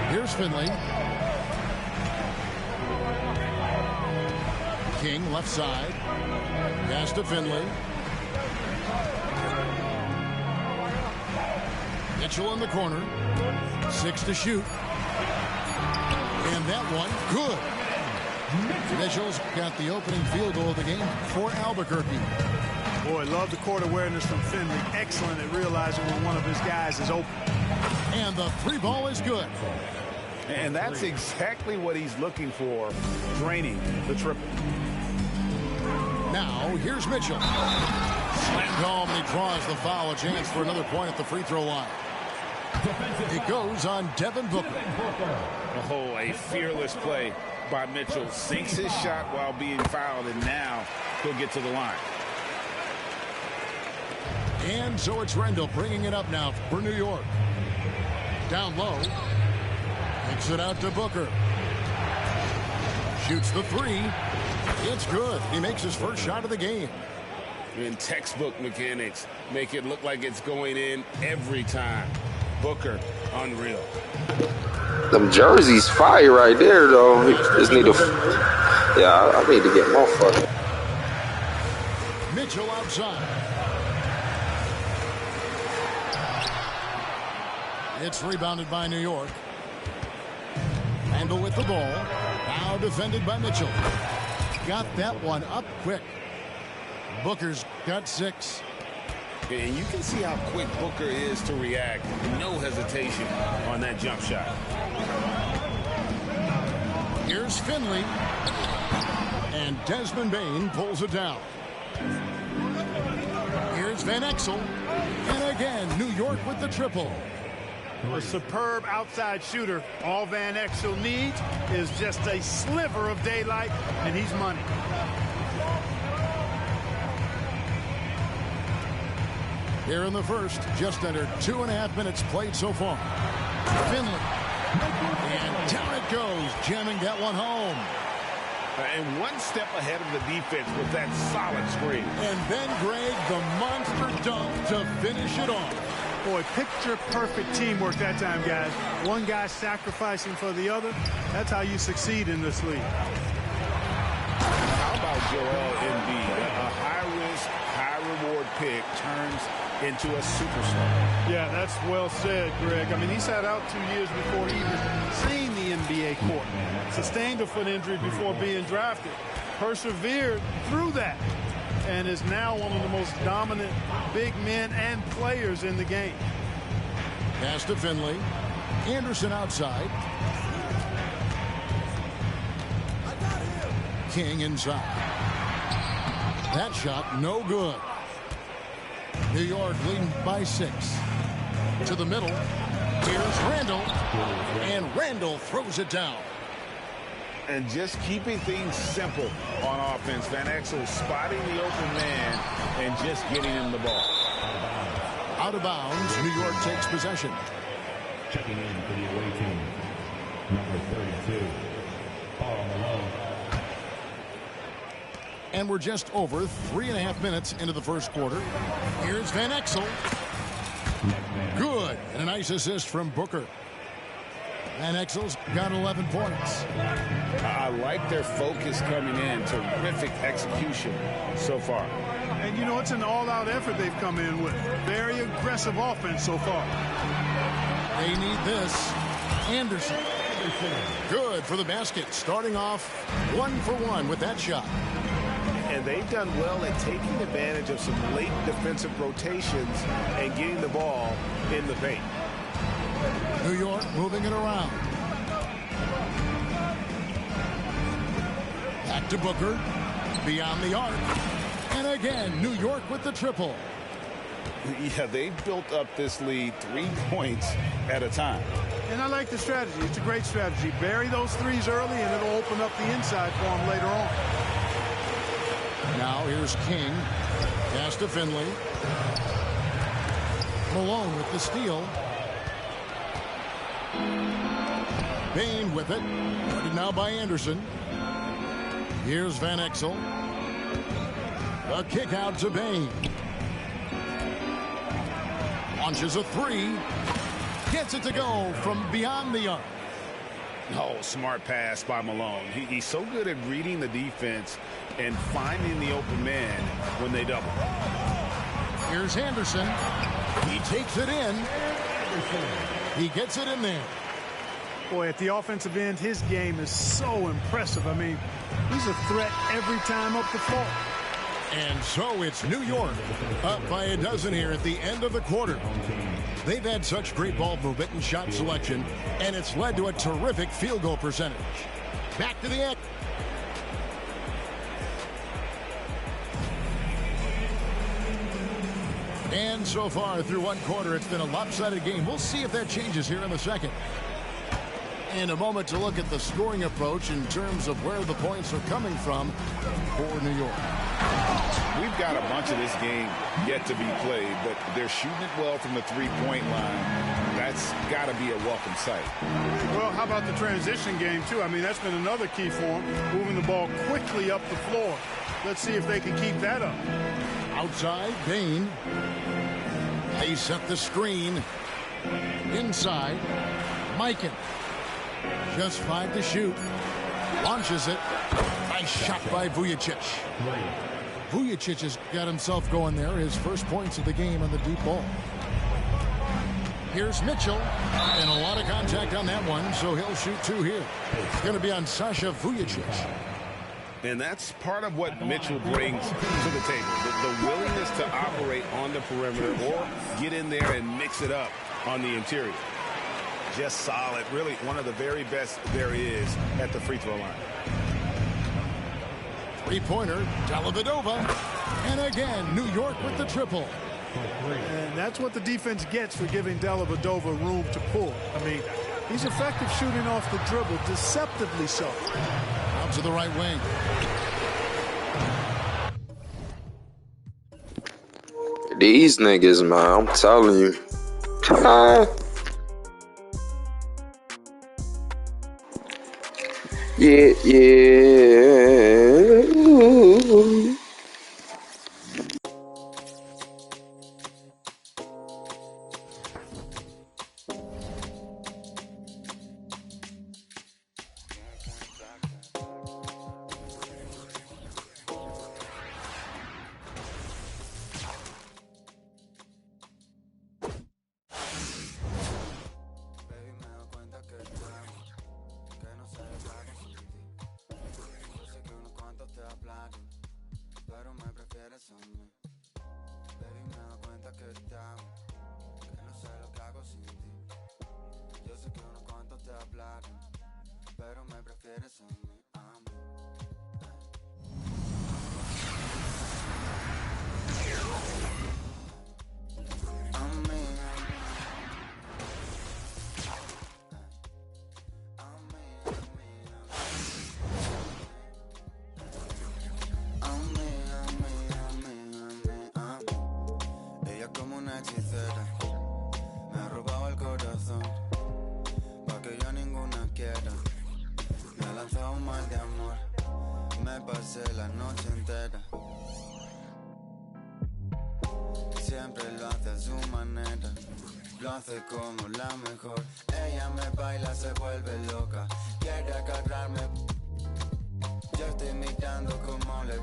Here's Finley. King left side. Pass to Finley. Mitchell in the corner. 6 to shoot. And that one, good. Mitchell's got the opening field goal of the game for Albuquerque. Boy, love the court awareness from Finley. Excellent at realizing when one of his guys is open. And the 3 ball is good. And that's exactly what he's looking for, draining the triple. Now, here's Mitchell. Slammed home, and he draws the foul. A chance for another point at the free throw line. It goes on Devin Booker. Oh, a fearless play by Mitchell. Sinks his shot while being fouled, and now he'll get to the line. And so it's Randall bringing it up now for New York. Down low. Takes it out to Booker. Shoots the 3. It's good. He makes his first shot of the game. In textbook mechanics, make it look like it's going in every time. Booker, unreal. Them jerseys fire right there, though. Just need to... Yeah, I need to get more fucking... Mitchell outside. It's rebounded by New York. Randall with the ball. Now defended by Mitchell. Got that one up quick. Booker's got 6. And you can see how quick Booker is to react. No hesitation on that jump shot. Here's Finley. And Desmond Bain pulls it down. Here's Van Exel. And again, New York with the triple. A superb outside shooter. All Van Exel needs is just a sliver of daylight, and he's money. Here in the first, just under 2.5 minutes played so far. Finley. And down it goes, jamming that one home. And one step ahead of the defense with that solid screen. And then, Greg, the monster dunk to finish it off. Boy, picture-perfect teamwork that time, guys. One guy sacrificing for the other. That's how you succeed in this league. How about Joel Embiid? A high-risk, high-reward pick turns into a superstar. Yeah, that's well said, Greg. I mean, he sat out 2 years before even seeing the NBA court. Sustained a foot injury before being drafted. Persevered through that. And is now one of the most dominant big men and players in the game. Pass to Finley. Anderson outside. King inside. That shot no good. New York leading by 6. To the middle. Here's Randall. And Randall throws it down. And just keeping things simple on offense. Van Exel spotting the open man and just getting him the ball. Out of bounds. New York takes possession. Checking in for the away team, number 32, Paul Malone. And we're just over 3.5 minutes into the first quarter. Here's Van Exel. Good. And a nice assist from Booker. Van Exel's got 11 points. I like their focus coming in. Terrific execution so far. And, you know, it's an all-out effort they've come in with. Very aggressive offense so far. They need this. Anderson. Good for the basket. Starting off 1 for 1 with that shot. And they've done well at taking advantage of some late defensive rotations and getting the ball in the paint. New York moving it around. Back to Booker. Beyond the arc. And again, New York with the triple. Yeah, they've built up this lead 3 points at a time. And I like the strategy. It's a great strategy. Bury those threes early, and it'll open up the inside for them later on. Now here's King. Pass to Finley. Malone with the steal. Bain with it. Guarded now by Anderson. Here's Van Exel. A kick out to Bain. Launches a 3. Gets it to go from beyond the arc. Oh, smart pass by Malone. He's so good at reading the defense and finding the open man when they double. Here's Anderson. He takes it in. He gets it in there. Boy, at the offensive end, his game is so impressive. I mean, he's a threat every time up the floor. And so it's New York up by a dozen here at the end of the quarter. They've had such great ball movement and shot selection, and it's led to a terrific field goal percentage. Back to the end. And so far through one quarter, it's been a lopsided game. We'll see if that changes here in the second. And a moment to look at the scoring approach in terms of where the points are coming from for New York. We've got a bunch of this game yet to be played, but they're shooting it well from the three-point line. That's got to be a welcome sight. Well, how about the transition game, too? I mean, that's been another key for them, moving the ball quickly up the floor. Let's see if they can keep that up. Outside, Bain. They set the screen. Inside, Mikan. Just 5 to shoot. Launches it. Nice shot by Vujicic. Vujicic has got himself going there. His first points of the game on the deep ball. Here's Mitchell. And a lot of contact on that one, so he'll shoot 2 here. It's going to be on Sasha Vujicic. And that's part of what Mitchell brings to the table. The willingness to operate on the perimeter or get in there and mix it up on the interior. Just solid. Really one of the very best there is at the free throw line. Three-pointer, Dellavedova. And again, New York with the triple. And that's what the defense gets for giving Dellavedova room to pull. I mean, he's effective shooting off the dribble, deceptively so. Out to the right wing. These niggas, man, I'm telling you. Yeah, yeah. Ooh. Pero me prefieres a mí. Baby, me doy cuenta que te amo, que no sé lo que hago sin ti. Yo sé que unos cuantos te hablaron, pero me prefieres a mí, a mí. A mí, ella como una hechicera me robaba el corazón, pa' que yo ninguna quiera. Me lanzaba un mal de amor, me pasé la noche entera. Siempre lo hace a su manera, lo hace como la mejor. Ella me baila, se vuelve loca, quiere agarrarme. Yo estoy mirando como le...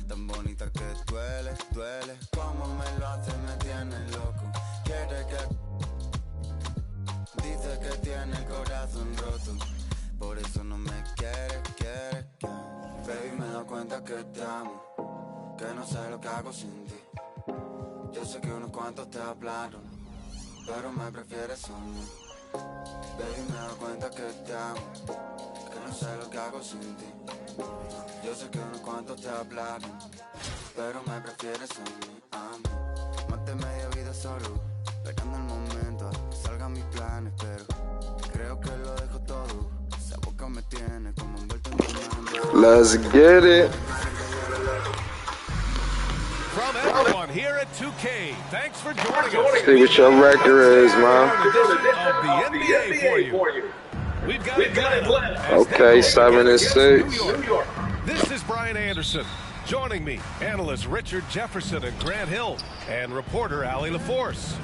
Tan bonita que duele, duele. Como me lo hace, me tiene loco. Quiere que... Dice que tiene el corazón roto, por eso no me quiere, quiere. Baby, me doy cuenta que te amo, que no sé lo que hago sin ti. Yo sé que unos cuantos te hablaron, pero me prefieres a mí. Baby, me doy cuenta que te amo, que no sé lo que hago sin ti. Yo sé que unos cuantos te hablaron, pero me prefieres a mí, a mí. Más de media vida solo, esperando el momento a que salgan mis planes, pero creo que lo dejo todo. Esa boca me tiene como envuelto en diamantes. Let's get it. From everyone here at 2K, thanks for joining us. See what your record is, man. Of the NBA for you. We've got Atlanta. Okay, 7-6. This is Brian Anderson. Joining me, analysts Richard Jefferson and Grant Hill, and reporter Allie LaForce.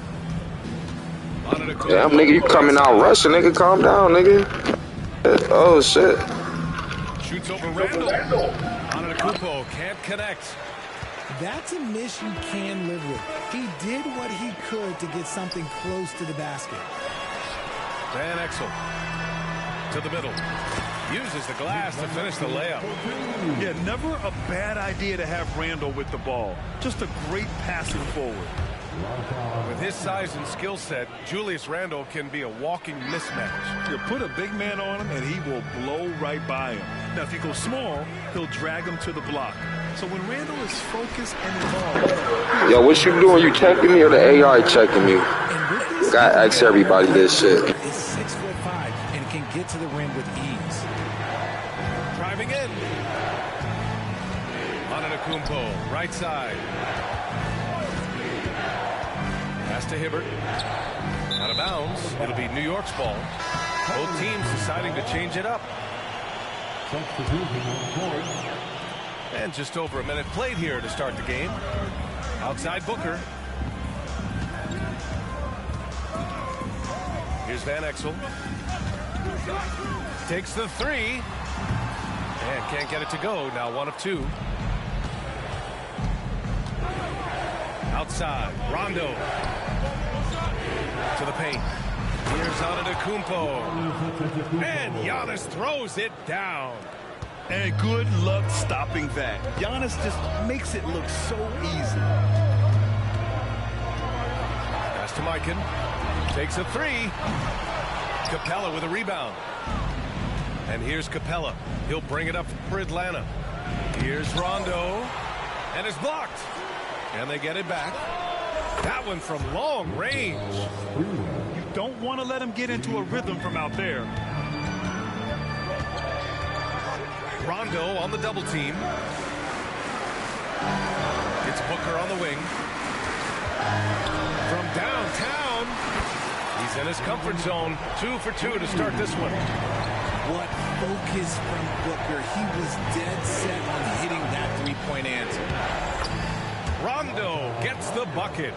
Damn, nigga, you coming out rushing, nigga. Calm down, nigga. Oh, shit. Shoots over Randall. Antetokounmpo can't connect. That's a miss you can live with. He did what he could to get something close to the basket. Van Exel to the middle. Uses the glass to finish the layup. Yeah, never a bad idea to have Randall with the ball. Just a great passing forward. With his size and skill set, Julius Randle can be a walking mismatch. You put a big man on him, and he will blow right by him. Now, if you go small, he'll drag him to the block. So when Randall is focused and involved... Yo, what you doing? You checking me or the AI checking me? Gotta ask everybody this shit. Is 6'5" and can get to the rim with ease. Driving in. Antetokounmpo, right side. Pass to Hibbert. Out of bounds. It'll be New York's ball. Both teams deciding to change it up. And just over a minute played here to start the game. Outside Booker. Here's Van Exel. Takes the three. And can't get it to go. Now 1 of 2. Outside. Rondo. To the paint. Here's Antetokounmpo. And Giannis throws it down. And good luck stopping that. Giannis just makes it look so easy. Pass to Mikan. Takes a three. Capella with a rebound. And here's Capella. He'll bring it up for Atlanta. Here's Rondo. And it's blocked. And they get it back. That one from long range. You don't want to let him get into a rhythm from out there. Rondo on the double team. Gets Booker on the wing. From downtown. He's in his comfort zone. 2 for 2 to start this one. What focus from Booker. He was dead set on hitting that three-point answer. Rondo gets the bucket.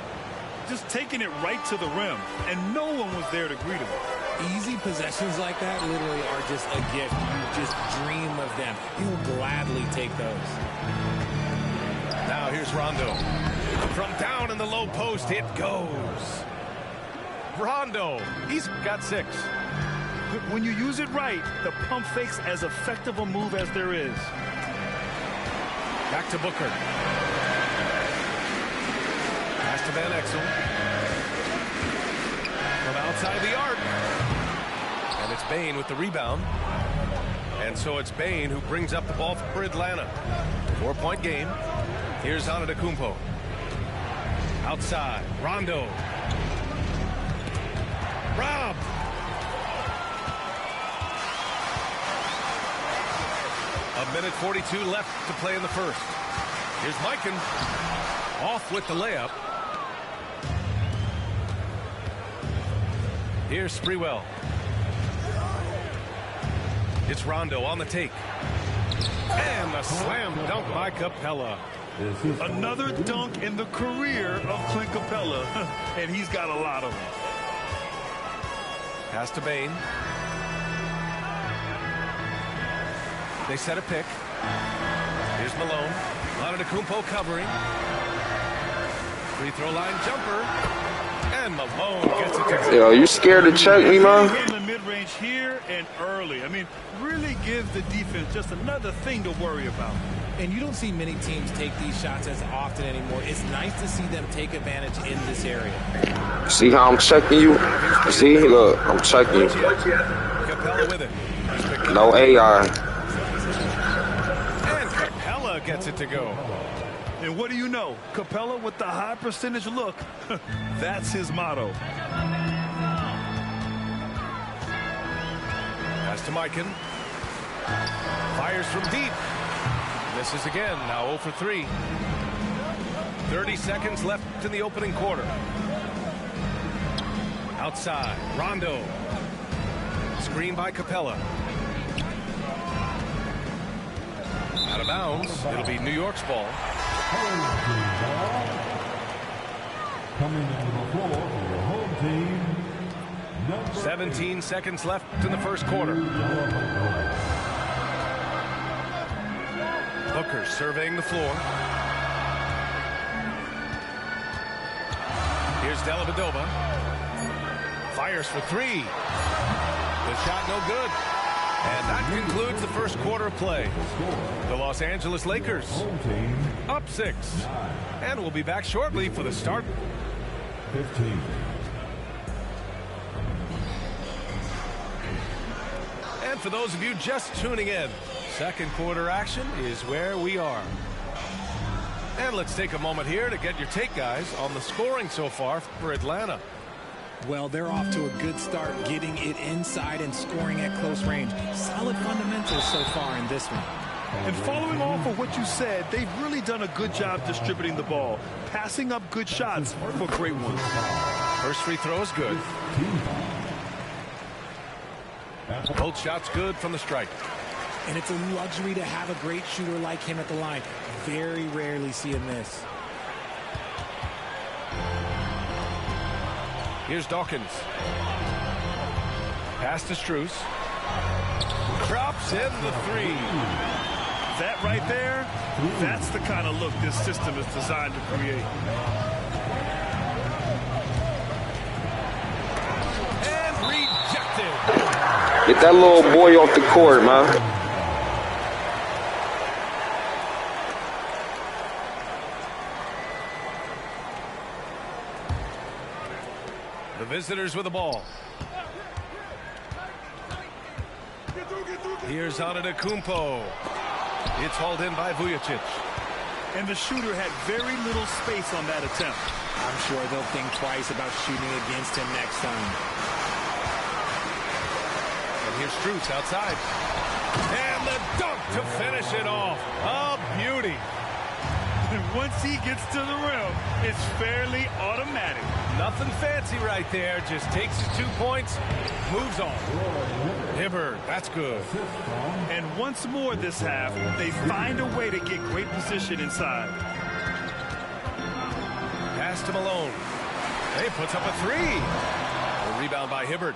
Just taking it right to the rim, and no one was there to greet him. Easy possessions like that literally are just a gift. You just dream of them. He'll gladly take those. Now here's Rondo. From down in the low post, it goes. Rondo, he's got 6. When you use it right, the pump fake's as effective a move as there is. Back to Booker. Pass to Van Exel. From outside the arc. And it's Bane with the rebound. And so it's Bane who brings up the ball for Atlanta. 4-point game. Here's Antetokounmpo. Outside. Rondo. Rob. A minute 42 left to play in the first. Here's Mikan. Off with the layup. Here's Sprewell. It's Rondo on the take. And a slam dunk by Capella. Another dunk in the career of Clint Capella, and he's got a lot of them. Pass to Bane. They set a pick. Here's Malone. Antetokounmpo covering. Free throw line jumper. And Malone gets it to go. Yo, you scared to check me, man? In the mid-range here and early. I mean, really gives the defense just another thing to worry about. And you don't see many teams take these shots as often anymore. It's nice to see them take advantage in this area. See how I'm checking you? See, look, I'm checking you. Capella with it. No AI. And Capella gets it to go. And what do you know? Capella with the high percentage look. That's his motto. Pass to Mikan. Fires from deep. Misses again. Now 0 for 3. 30 seconds left in the opening quarter. Outside. Rondo. Screen by Capella. Out of bounds. It'll be New York's ball. Coming to the floor for the home team. 17 seconds left in the first quarter. Booker surveying the floor. Here's Dellavedova. Fires for 3. The shot no good. And that concludes the first quarter of play. The Los Angeles Lakers up 6. And we'll be back shortly for the start. 15. And for those of you just tuning in, second quarter action is where we are. And let's take a moment here to get your take, guys, on the scoring so far for Atlanta. Well, they're off to a good start, getting it inside and scoring at close range. Solid fundamentals so far in this one. And following off of what you said, they've really done a good job distributing the ball, passing up good shots for great ones. First free throw is good. Both shots good from the strike. And it's a luxury to have a great shooter like him at the line. Very rarely see him miss. Here's Dawkins. Pass to Strus. Drops in the 3. That right there, that's the kind of look this system is designed to create. And rejected. Get that little boy off the court, man. The visitors with the ball. Here's Antetokounmpo. It's hauled in by Vujacic. And the shooter had very little space on that attempt. I'm sure they'll think twice about shooting against him next time. And here's Strus outside. And the dunk to finish it off. A beauty. once he gets to the rim, it's fairly automatic. Nothing fancy right there. Just takes his 2 points, moves on. Hibbert, that's good. And once more this half, they find a way to get great position inside. Pass to Malone. He puts up a three. A rebound by Hibbert.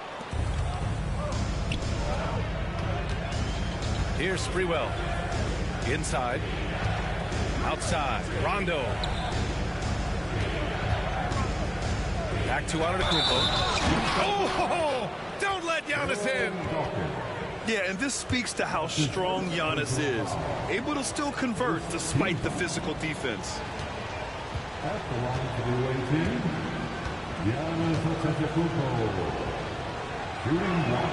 Here's Sprewell. Inside. Outside. Rondo. Back to Antetokounmpo. Oh! Don't let Giannis in! Yeah, and this speaks to how strong Giannis is. Able to still convert despite the physical defense. At the line for the away team, Giannis Antetokounmpo. Shooting one.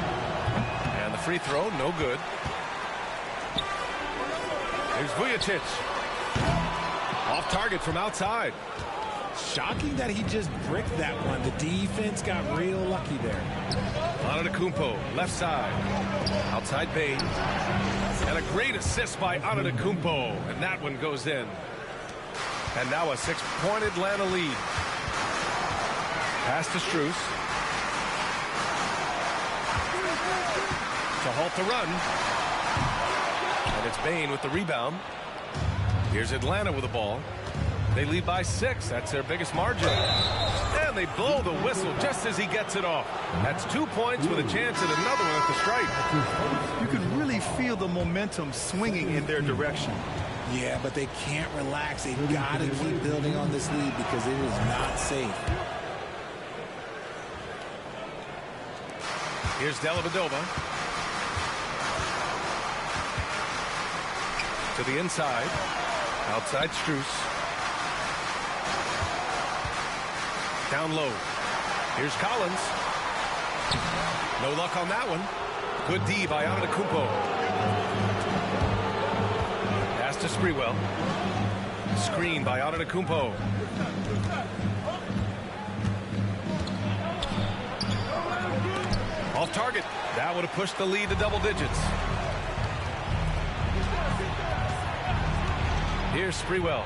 And the free throw, no good. Here's Vujacic. Off target from outside. Shocking that he just bricked that one. The defense got real lucky there. Antetokounmpo, left side. Outside Bain. And a great assist by Antetokounmpo. And that one goes in. And now a 6-point Atlanta lead. Pass to Strus. To halt the run. And it's Bain with the rebound. Here's Atlanta with the ball. They lead by 6. That's their biggest margin. And they blow the whistle just as he gets it off. That's 2 points with a chance at another one at the stripe. You can really feel the momentum swinging in their direction. Yeah, but they can't relax. They've got to keep building on this lead because it is not safe. Here's Dellavedova. To the inside. Outside Strus. Down low. Here's Collins. No luck on that one. Good D by Antetokounmpo. Pass to Sprewell. Screen by Antetokounmpo. Off target. That would have pushed the lead to double digits. Here's Sprewell.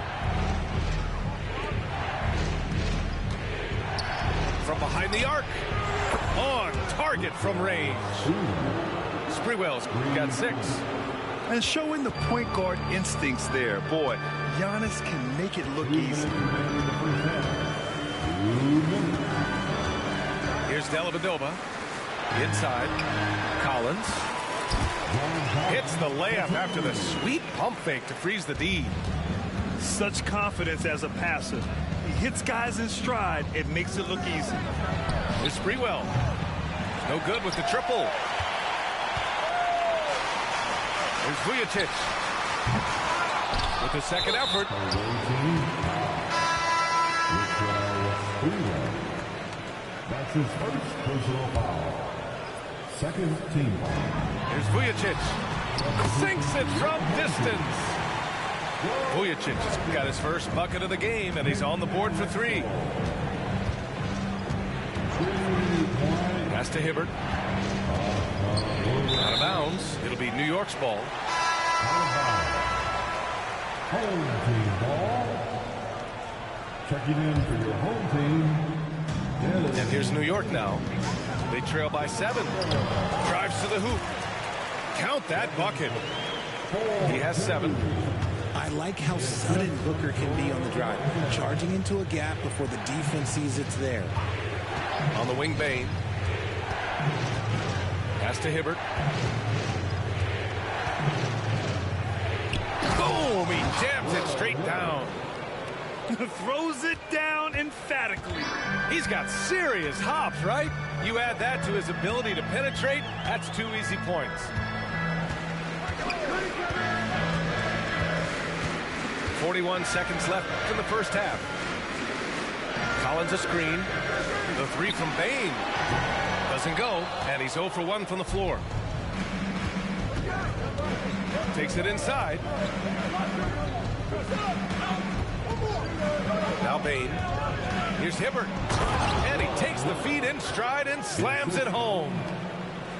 From behind the arc. On target from range. Sprewell's got 6. And showing the point guard instincts there. Boy, Giannis can make it look easy. Here's Dellavedova. Inside. Collins. Hits the layup after the sweet pump fake to freeze the D. Such confidence as a passer. He hits guys in stride. It makes it look easy. Here's Sprewell. No good with the triple. Here's Vujacic. With the second effort. That's his first personal foul. Second team foul. Here's Vujacic. Sinks it from distance. Vujacic has got his first bucket of the game, and he's on the board for 3. Pass to Hibbert. Out of bounds. It'll be New York's ball. Home team ball. Checking in for your home team. And here's New York now. They trail by 7. Drives to the hoop. Count that bucket. He has 7. I like how sudden Booker can be on the drive. Charging into a gap before the defense sees it's there. On the wing, Bain. Pass to Hibbert. Boom! He jams it straight down. Throws it down emphatically. He's got serious hops, right? You add that to his ability to penetrate, that's 2 easy points. 41 seconds left in the first half. Collins a screen. The 3 from Bain. Doesn't go, and he's 0 for 1 from the floor. Takes it inside. Now Bain. Here's Hibbert. And he takes the feed in stride and slams it home.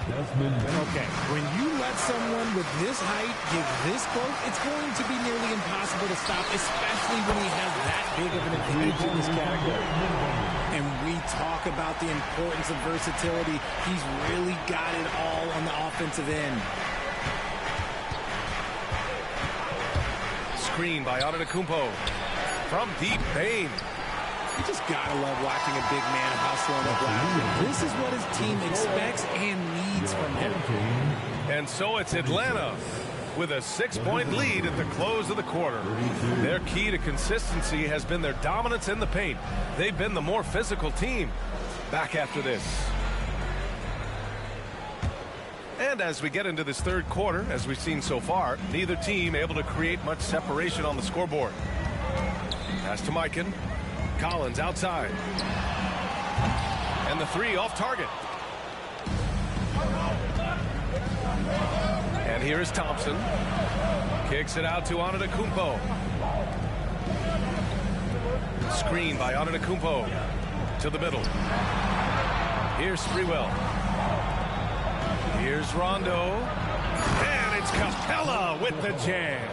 Okay, when you let someone with this height give this growth, it's going to be nearly impossible to stop, especially when he has that big of an advantage in this category. And we talk about the importance of versatility. He's really got it all on the offensive end. Screen by Antetokounmpo from deep Bane. You just gotta love watching a big man hustle on the glass. This is what his team expects and needs from him. And so it's Atlanta with a 6-point lead at the close of the quarter. Their key to consistency has been their dominance in the paint. They've been the more physical team. Back after this. And as we get into this third quarter, as we've seen so far, neither team able to create much separation on the scoreboard. Pass to Mikan. Collins outside. And the three off target. And here is Thompson. Kicks it out to Antetokounmpo. Screen by Antetokounmpo. To the middle. Here's Sprewell. Here's Rondo. And it's Capella with the jam.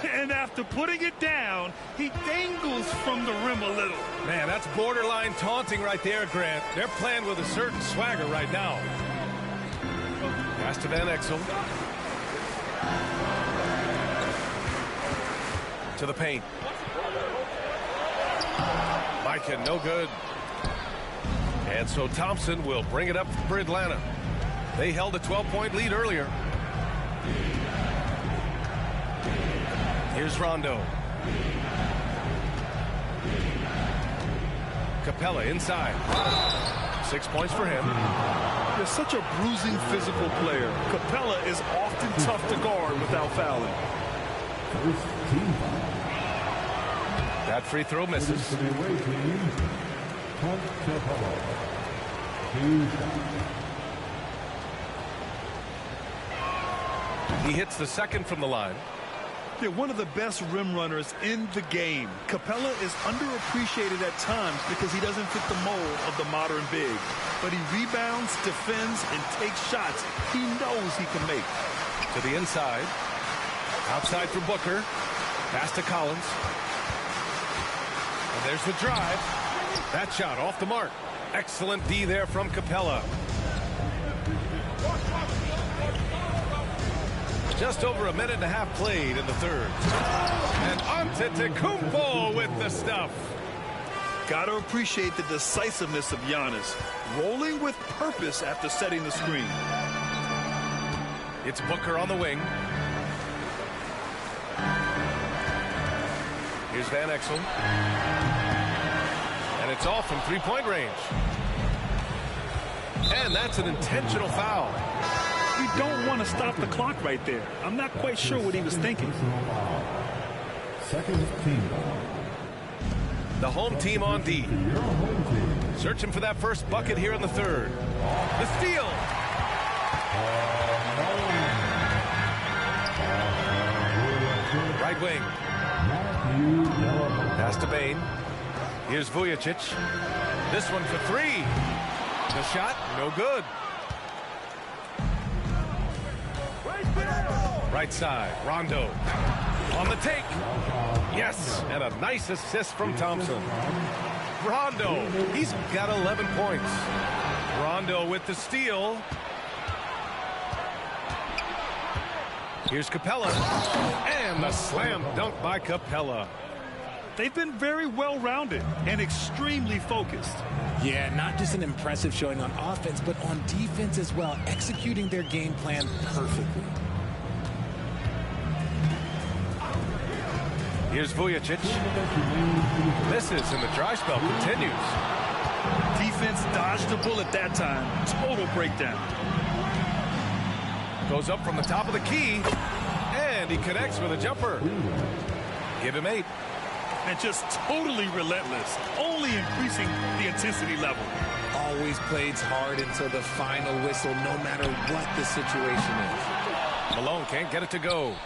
And after putting it down, he dangles from the rim a little. Man, that's borderline taunting right there, Grant. They're playing with a certain swagger right now. Pass to Van Exel. To the paint. Mikan, no good. And so Thompson will bring it up for Atlanta. They held a 12-point lead earlier. Here's Rondo. Capella inside. 6 points for him. You're such a bruising physical player. Capella is often tough to guard without fouling. That free throw misses. He hits the second from the line. They're one of the best rim runners in the game. Capella is underappreciated at times because he doesn't fit the mold of the modern big. But he rebounds, defends, and takes shots he knows he can make. To the inside. Outside for Booker. Pass to Collins. And there's the drive. That shot off the mark. Excellent D there from Capella. Just over a minute and a half played in the third. And Antetokounmpo with the stuff. Gotta appreciate the decisiveness of Giannis. Rolling with purpose after setting the screen. It's Booker on the wing. Here's Van Exel. And it's off from three-point range. And that's an intentional foul. You don't want to stop the clock right there. I'm not quite sure what he was thinking. Second team. The home team on D. Searching for that first bucket here in the third. The steal. Right wing. Pass to Bane. Here's Vujicic. This one for three. The shot, no good. Right side, Rondo. On the take. Yes, and a nice assist from Thompson. Rondo, he's got 11 points. Rondo with the steal. Here's Capella. And the slam dunk by Capella. They've been very well-rounded and extremely focused. Yeah, not just an impressive showing on offense, but on defense as well, executing their game plan perfectly. Here's Vujicic. Misses, and the dry spell continues. Defense dodged the bullet that time. Total breakdown. Goes up from the top of the key, and he connects with a jumper. Give him 8. And just totally relentless, only increasing the intensity level. Always plays hard until the final whistle, no matter what the situation is. Malone can't get it to go.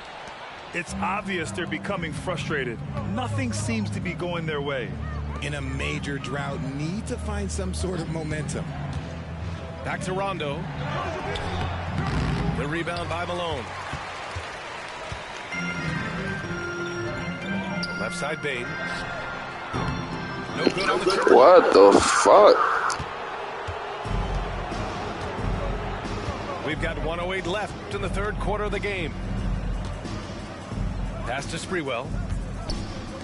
It's obvious they're becoming frustrated. Nothing seems to be going their way. In a major drought, need to find some sort of momentum. Back to Rondo. The rebound by Malone. Left side Bain. No good on the turn. What the fuck? We've got 1:08 left in the third quarter of the game. Pass to Sprewell.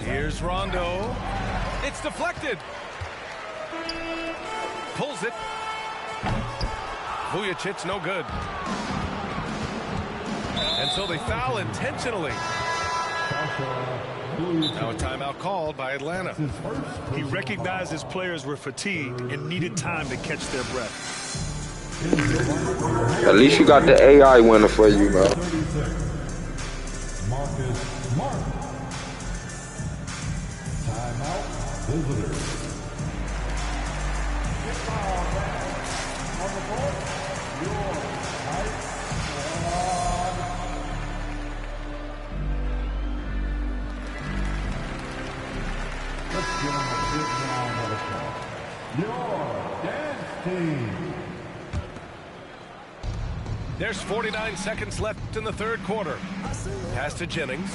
Here's Rondo. It's deflected. Pulls it. Vujicic's no good. And so they foul intentionally. Now a timeout called by Atlanta. He recognized his players were fatigued and needed time to catch their breath. At least you got the AI winner for you, bro. Marcus Smart. Timeout, visitors. On the court, your height squad. Let's get on the big round of applause. Your dance team. There's 49 seconds left in the third quarter. Pass to Jennings.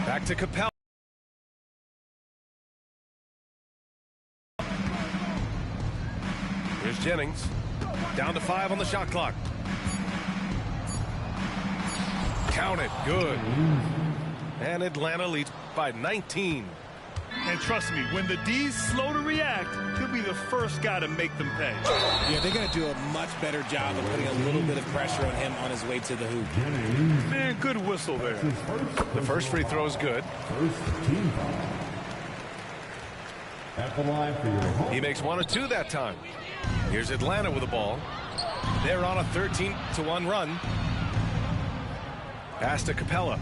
Back to Capella. Here's Jennings. Down to 5 on the shot clock. Count it. Good. And Atlanta leads by 19. And trust me, when the D's slow to react, he'll be the first guy to make them pay. Yeah, they're going to do a much better job of putting a little bit of pressure on him on his way to the hoop. Man, good whistle there. The first free throw is good. First team foul. At the line for your home. He makes 1 or 2 that time. Here's Atlanta with the ball. They're on a 13-1 run. Pass to Capella.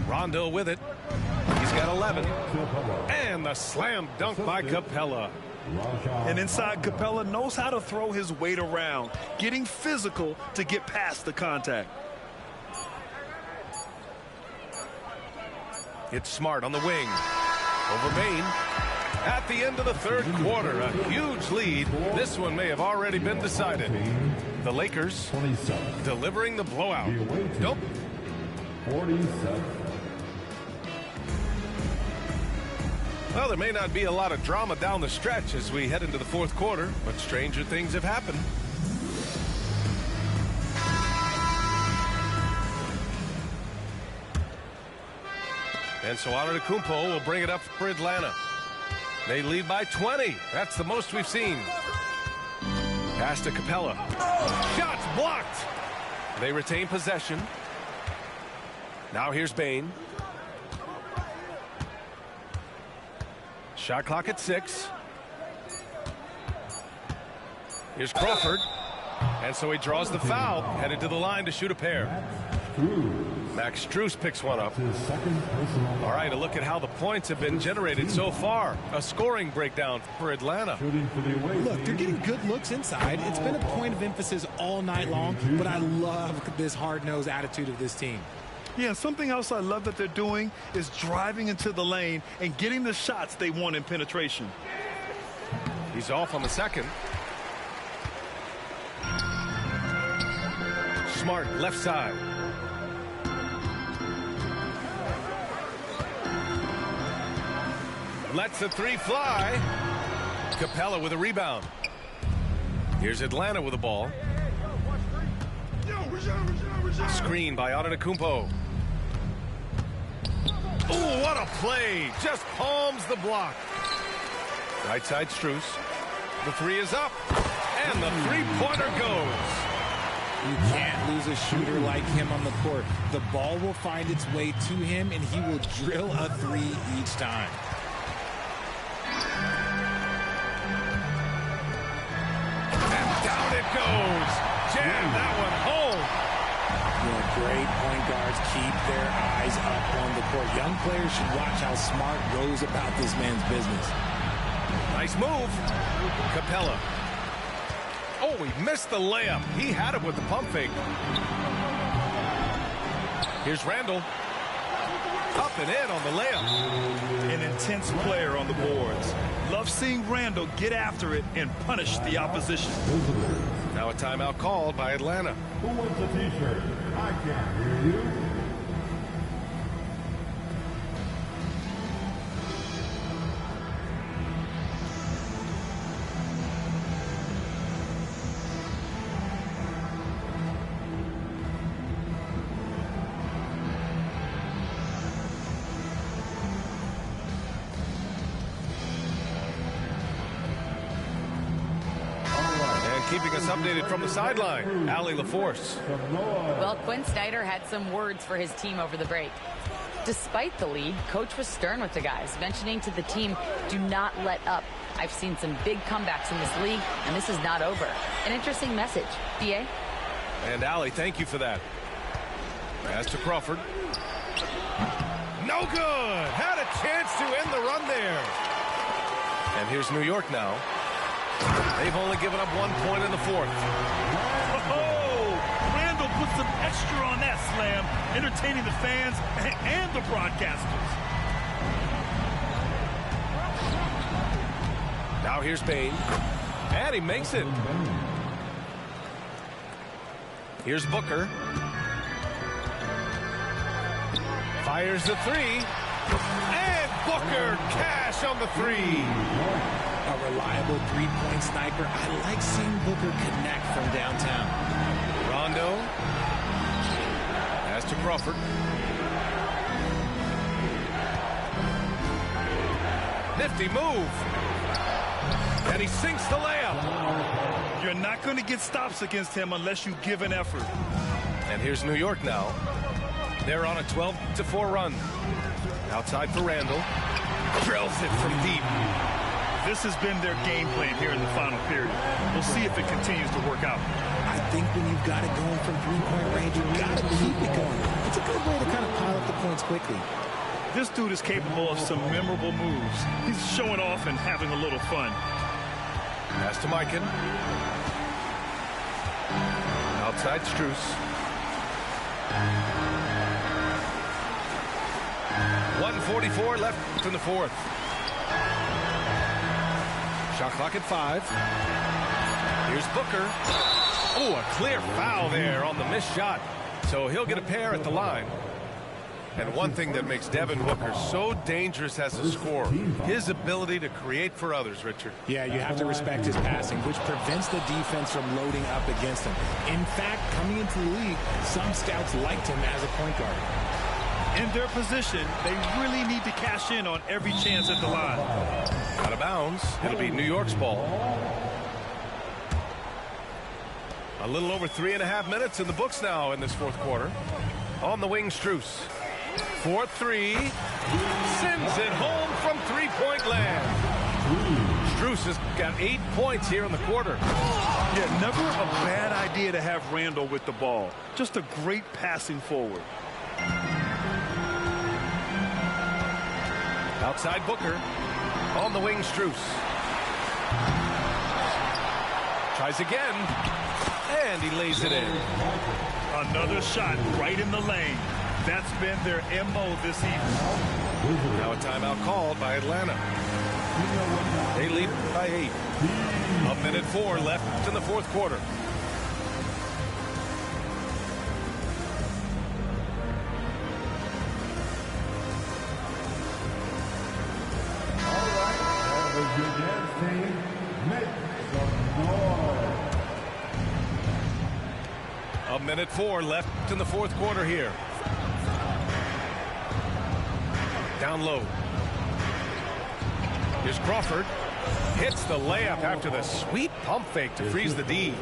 Rondo with it. He's got 11. And the slam dunk by Capella. And inside, Capella knows how to throw his weight around, getting physical to get past the contact. It's Smart on the wing. Over Bain. At the end of the third quarter, a huge lead. This one may have already been decided. The Lakers delivering the blowout. Nope. 47. Well, there may not be a lot of drama down the stretch as we head into the fourth quarter, but stranger things have happened. And so Antetokounmpo will bring it up for Atlanta. They lead by 20. That's the most we've seen. Pass to Capella. Shots blocked. They retain possession. Now here's Bain. Shot clock at 6. Here's Crawford. And so he draws the foul, headed to the line to shoot a pair. Max Strus picks one up. All right, a look at how the points have been generated so far. A scoring breakdown for Atlanta. Look, they're getting good looks inside. It's been a point of emphasis all night long, but I love this hard-nosed attitude of this team. Yeah, something else I love that they're doing is driving into the lane and getting the shots they want in penetration. He's off on the second. Smart, left side. Lets the three fly. Capella with a rebound. Here's Atlanta with the ball. Screen by Antetokounmpo. Oh, what a play. Just palms the block. Right side Strus. The three is up. And the three-pointer goes. You can't lose a shooter like him on the court. The ball will find its way to him, and he will drill a three each time. And down it goes. Jam that one home. Great point guards keep their eyes up on the court. Young players should watch how Smart goes about this man's business. Nice move. Capella. Oh, he missed the layup. He had it with the pump fake. Here's Randall. Up and in on the layup. An intense player on the boards. Love seeing Randall get after it and punish the opposition. Now a timeout called by Atlanta. Who wants a t-shirt? I can't hear you. Keeping us updated from the sideline, Allie LaForce. Well, Quinn Snyder had some words for his team over the break. Despite the lead, coach was stern with the guys, mentioning to the team, do not let up. I've seen some big comebacks in this league, and this is not over. An interesting message. BA? And Allie, thank you for that. Pass to Crawford. No good! Had a chance to end the run there. And here's New York now. They've only given up 1 point in the fourth. Oh, Randall put some extra on that slam, entertaining the fans and the broadcasters. Now here's Bain. And he makes it. Here's Booker. Fires the three. And Booker cash on the three. A reliable three-point sniper. I like seeing Booker connect from downtown. Rondo. Pass to Crawford. Nifty move. And he sinks the layup. You're not going to get stops against him unless you give an effort. And here's New York now. They're on a 12-4 run. Outside for Randall. Drills it from deep. This has been their game plan here in the final period. We'll see if it continues to work out. I think when you've got it going from three-point range, you've got to keep it going. It's a good way to kind of pile up the points quickly. This dude is capable of some memorable moves. He's showing off and having a little fun. Pass to Mikan. Outside Strus. 1:44 left in the fourth. Shot clock at 5. Here's Booker. Oh, a clear foul there on the missed shot. So he'll get a pair at the line. And one thing that makes Devin Booker so dangerous as a scorer, his ability to create for others, Richard. Yeah, you have to respect his passing, which prevents the defense from loading up against him. In fact, coming into the league, some scouts liked him as a point guard. In their position, they really need to cash in on every chance at the line. Out of bounds. It'll be New York's ball. A little over 3.5 minutes in the books now in this fourth quarter. On the wing, Strus. 4-3. Sends it home from three-point land. Strus has got 8 points here in the quarter. Yeah, never a bad idea to have Randall with the ball. Just a great passing forward. Outside Booker. On the wing, Strus. Tries again. And he lays it in. Another shot right in the lane. That's been their MO this evening. Now a timeout called by Atlanta. They lead by 8. 1:04 left in the fourth quarter. A minute 4 left in the fourth quarter here. Down low. Here's Crawford. Hits the layup after the sweet pump fake to freeze the D.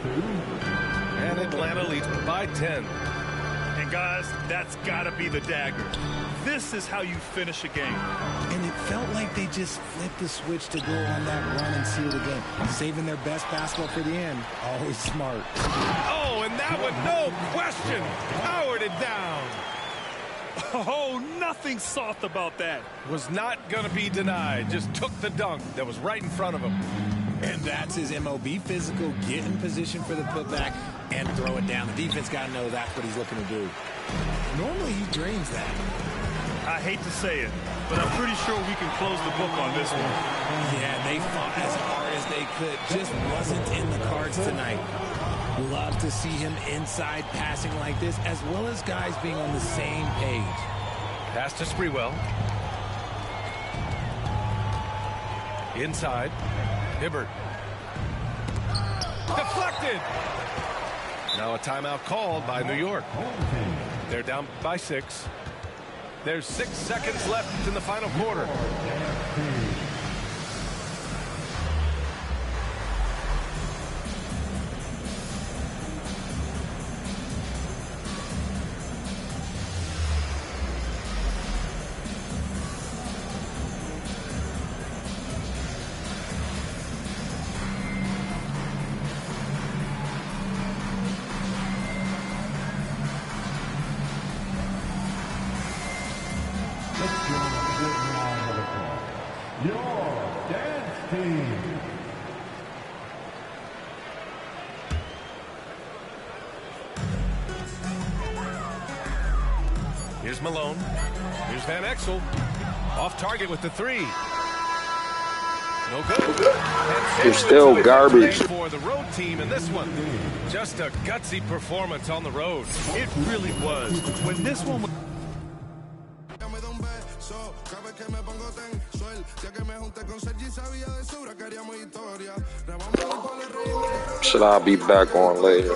And Atlanta leads by 10. And guys, that's got to be the dagger. This is how you finish a game. And it felt like they just flipped the switch to go on that run and seal the game. Saving their best basketball for the end. Always smart. Oh, and that one, no question, powered it down. Oh, nothing soft about that. Was not going to be denied. Just took the dunk that was right in front of him. And that's his MO. Be physical, get in position for the putback, and throw it down. The defense got to know that's what he's looking to do. Normally, he drains that. I hate to say it, but I'm pretty sure we can close the book on this one. Yeah, they fought as hard as they could. Just wasn't in the cards tonight. Love to see him inside passing like this, as well as guys being on the same page. Pass to Sprewell. Inside. Hibbert. Deflected. Now a timeout called by New York. They're down by 6. There's 6 seconds left in the final quarter. Here's Malone. Here's Van Exel. Off target with the 3. No good. You're still garbage. For the road team in this one. Just a gutsy performance on the road. It really was. When this one was... Should I be back on later?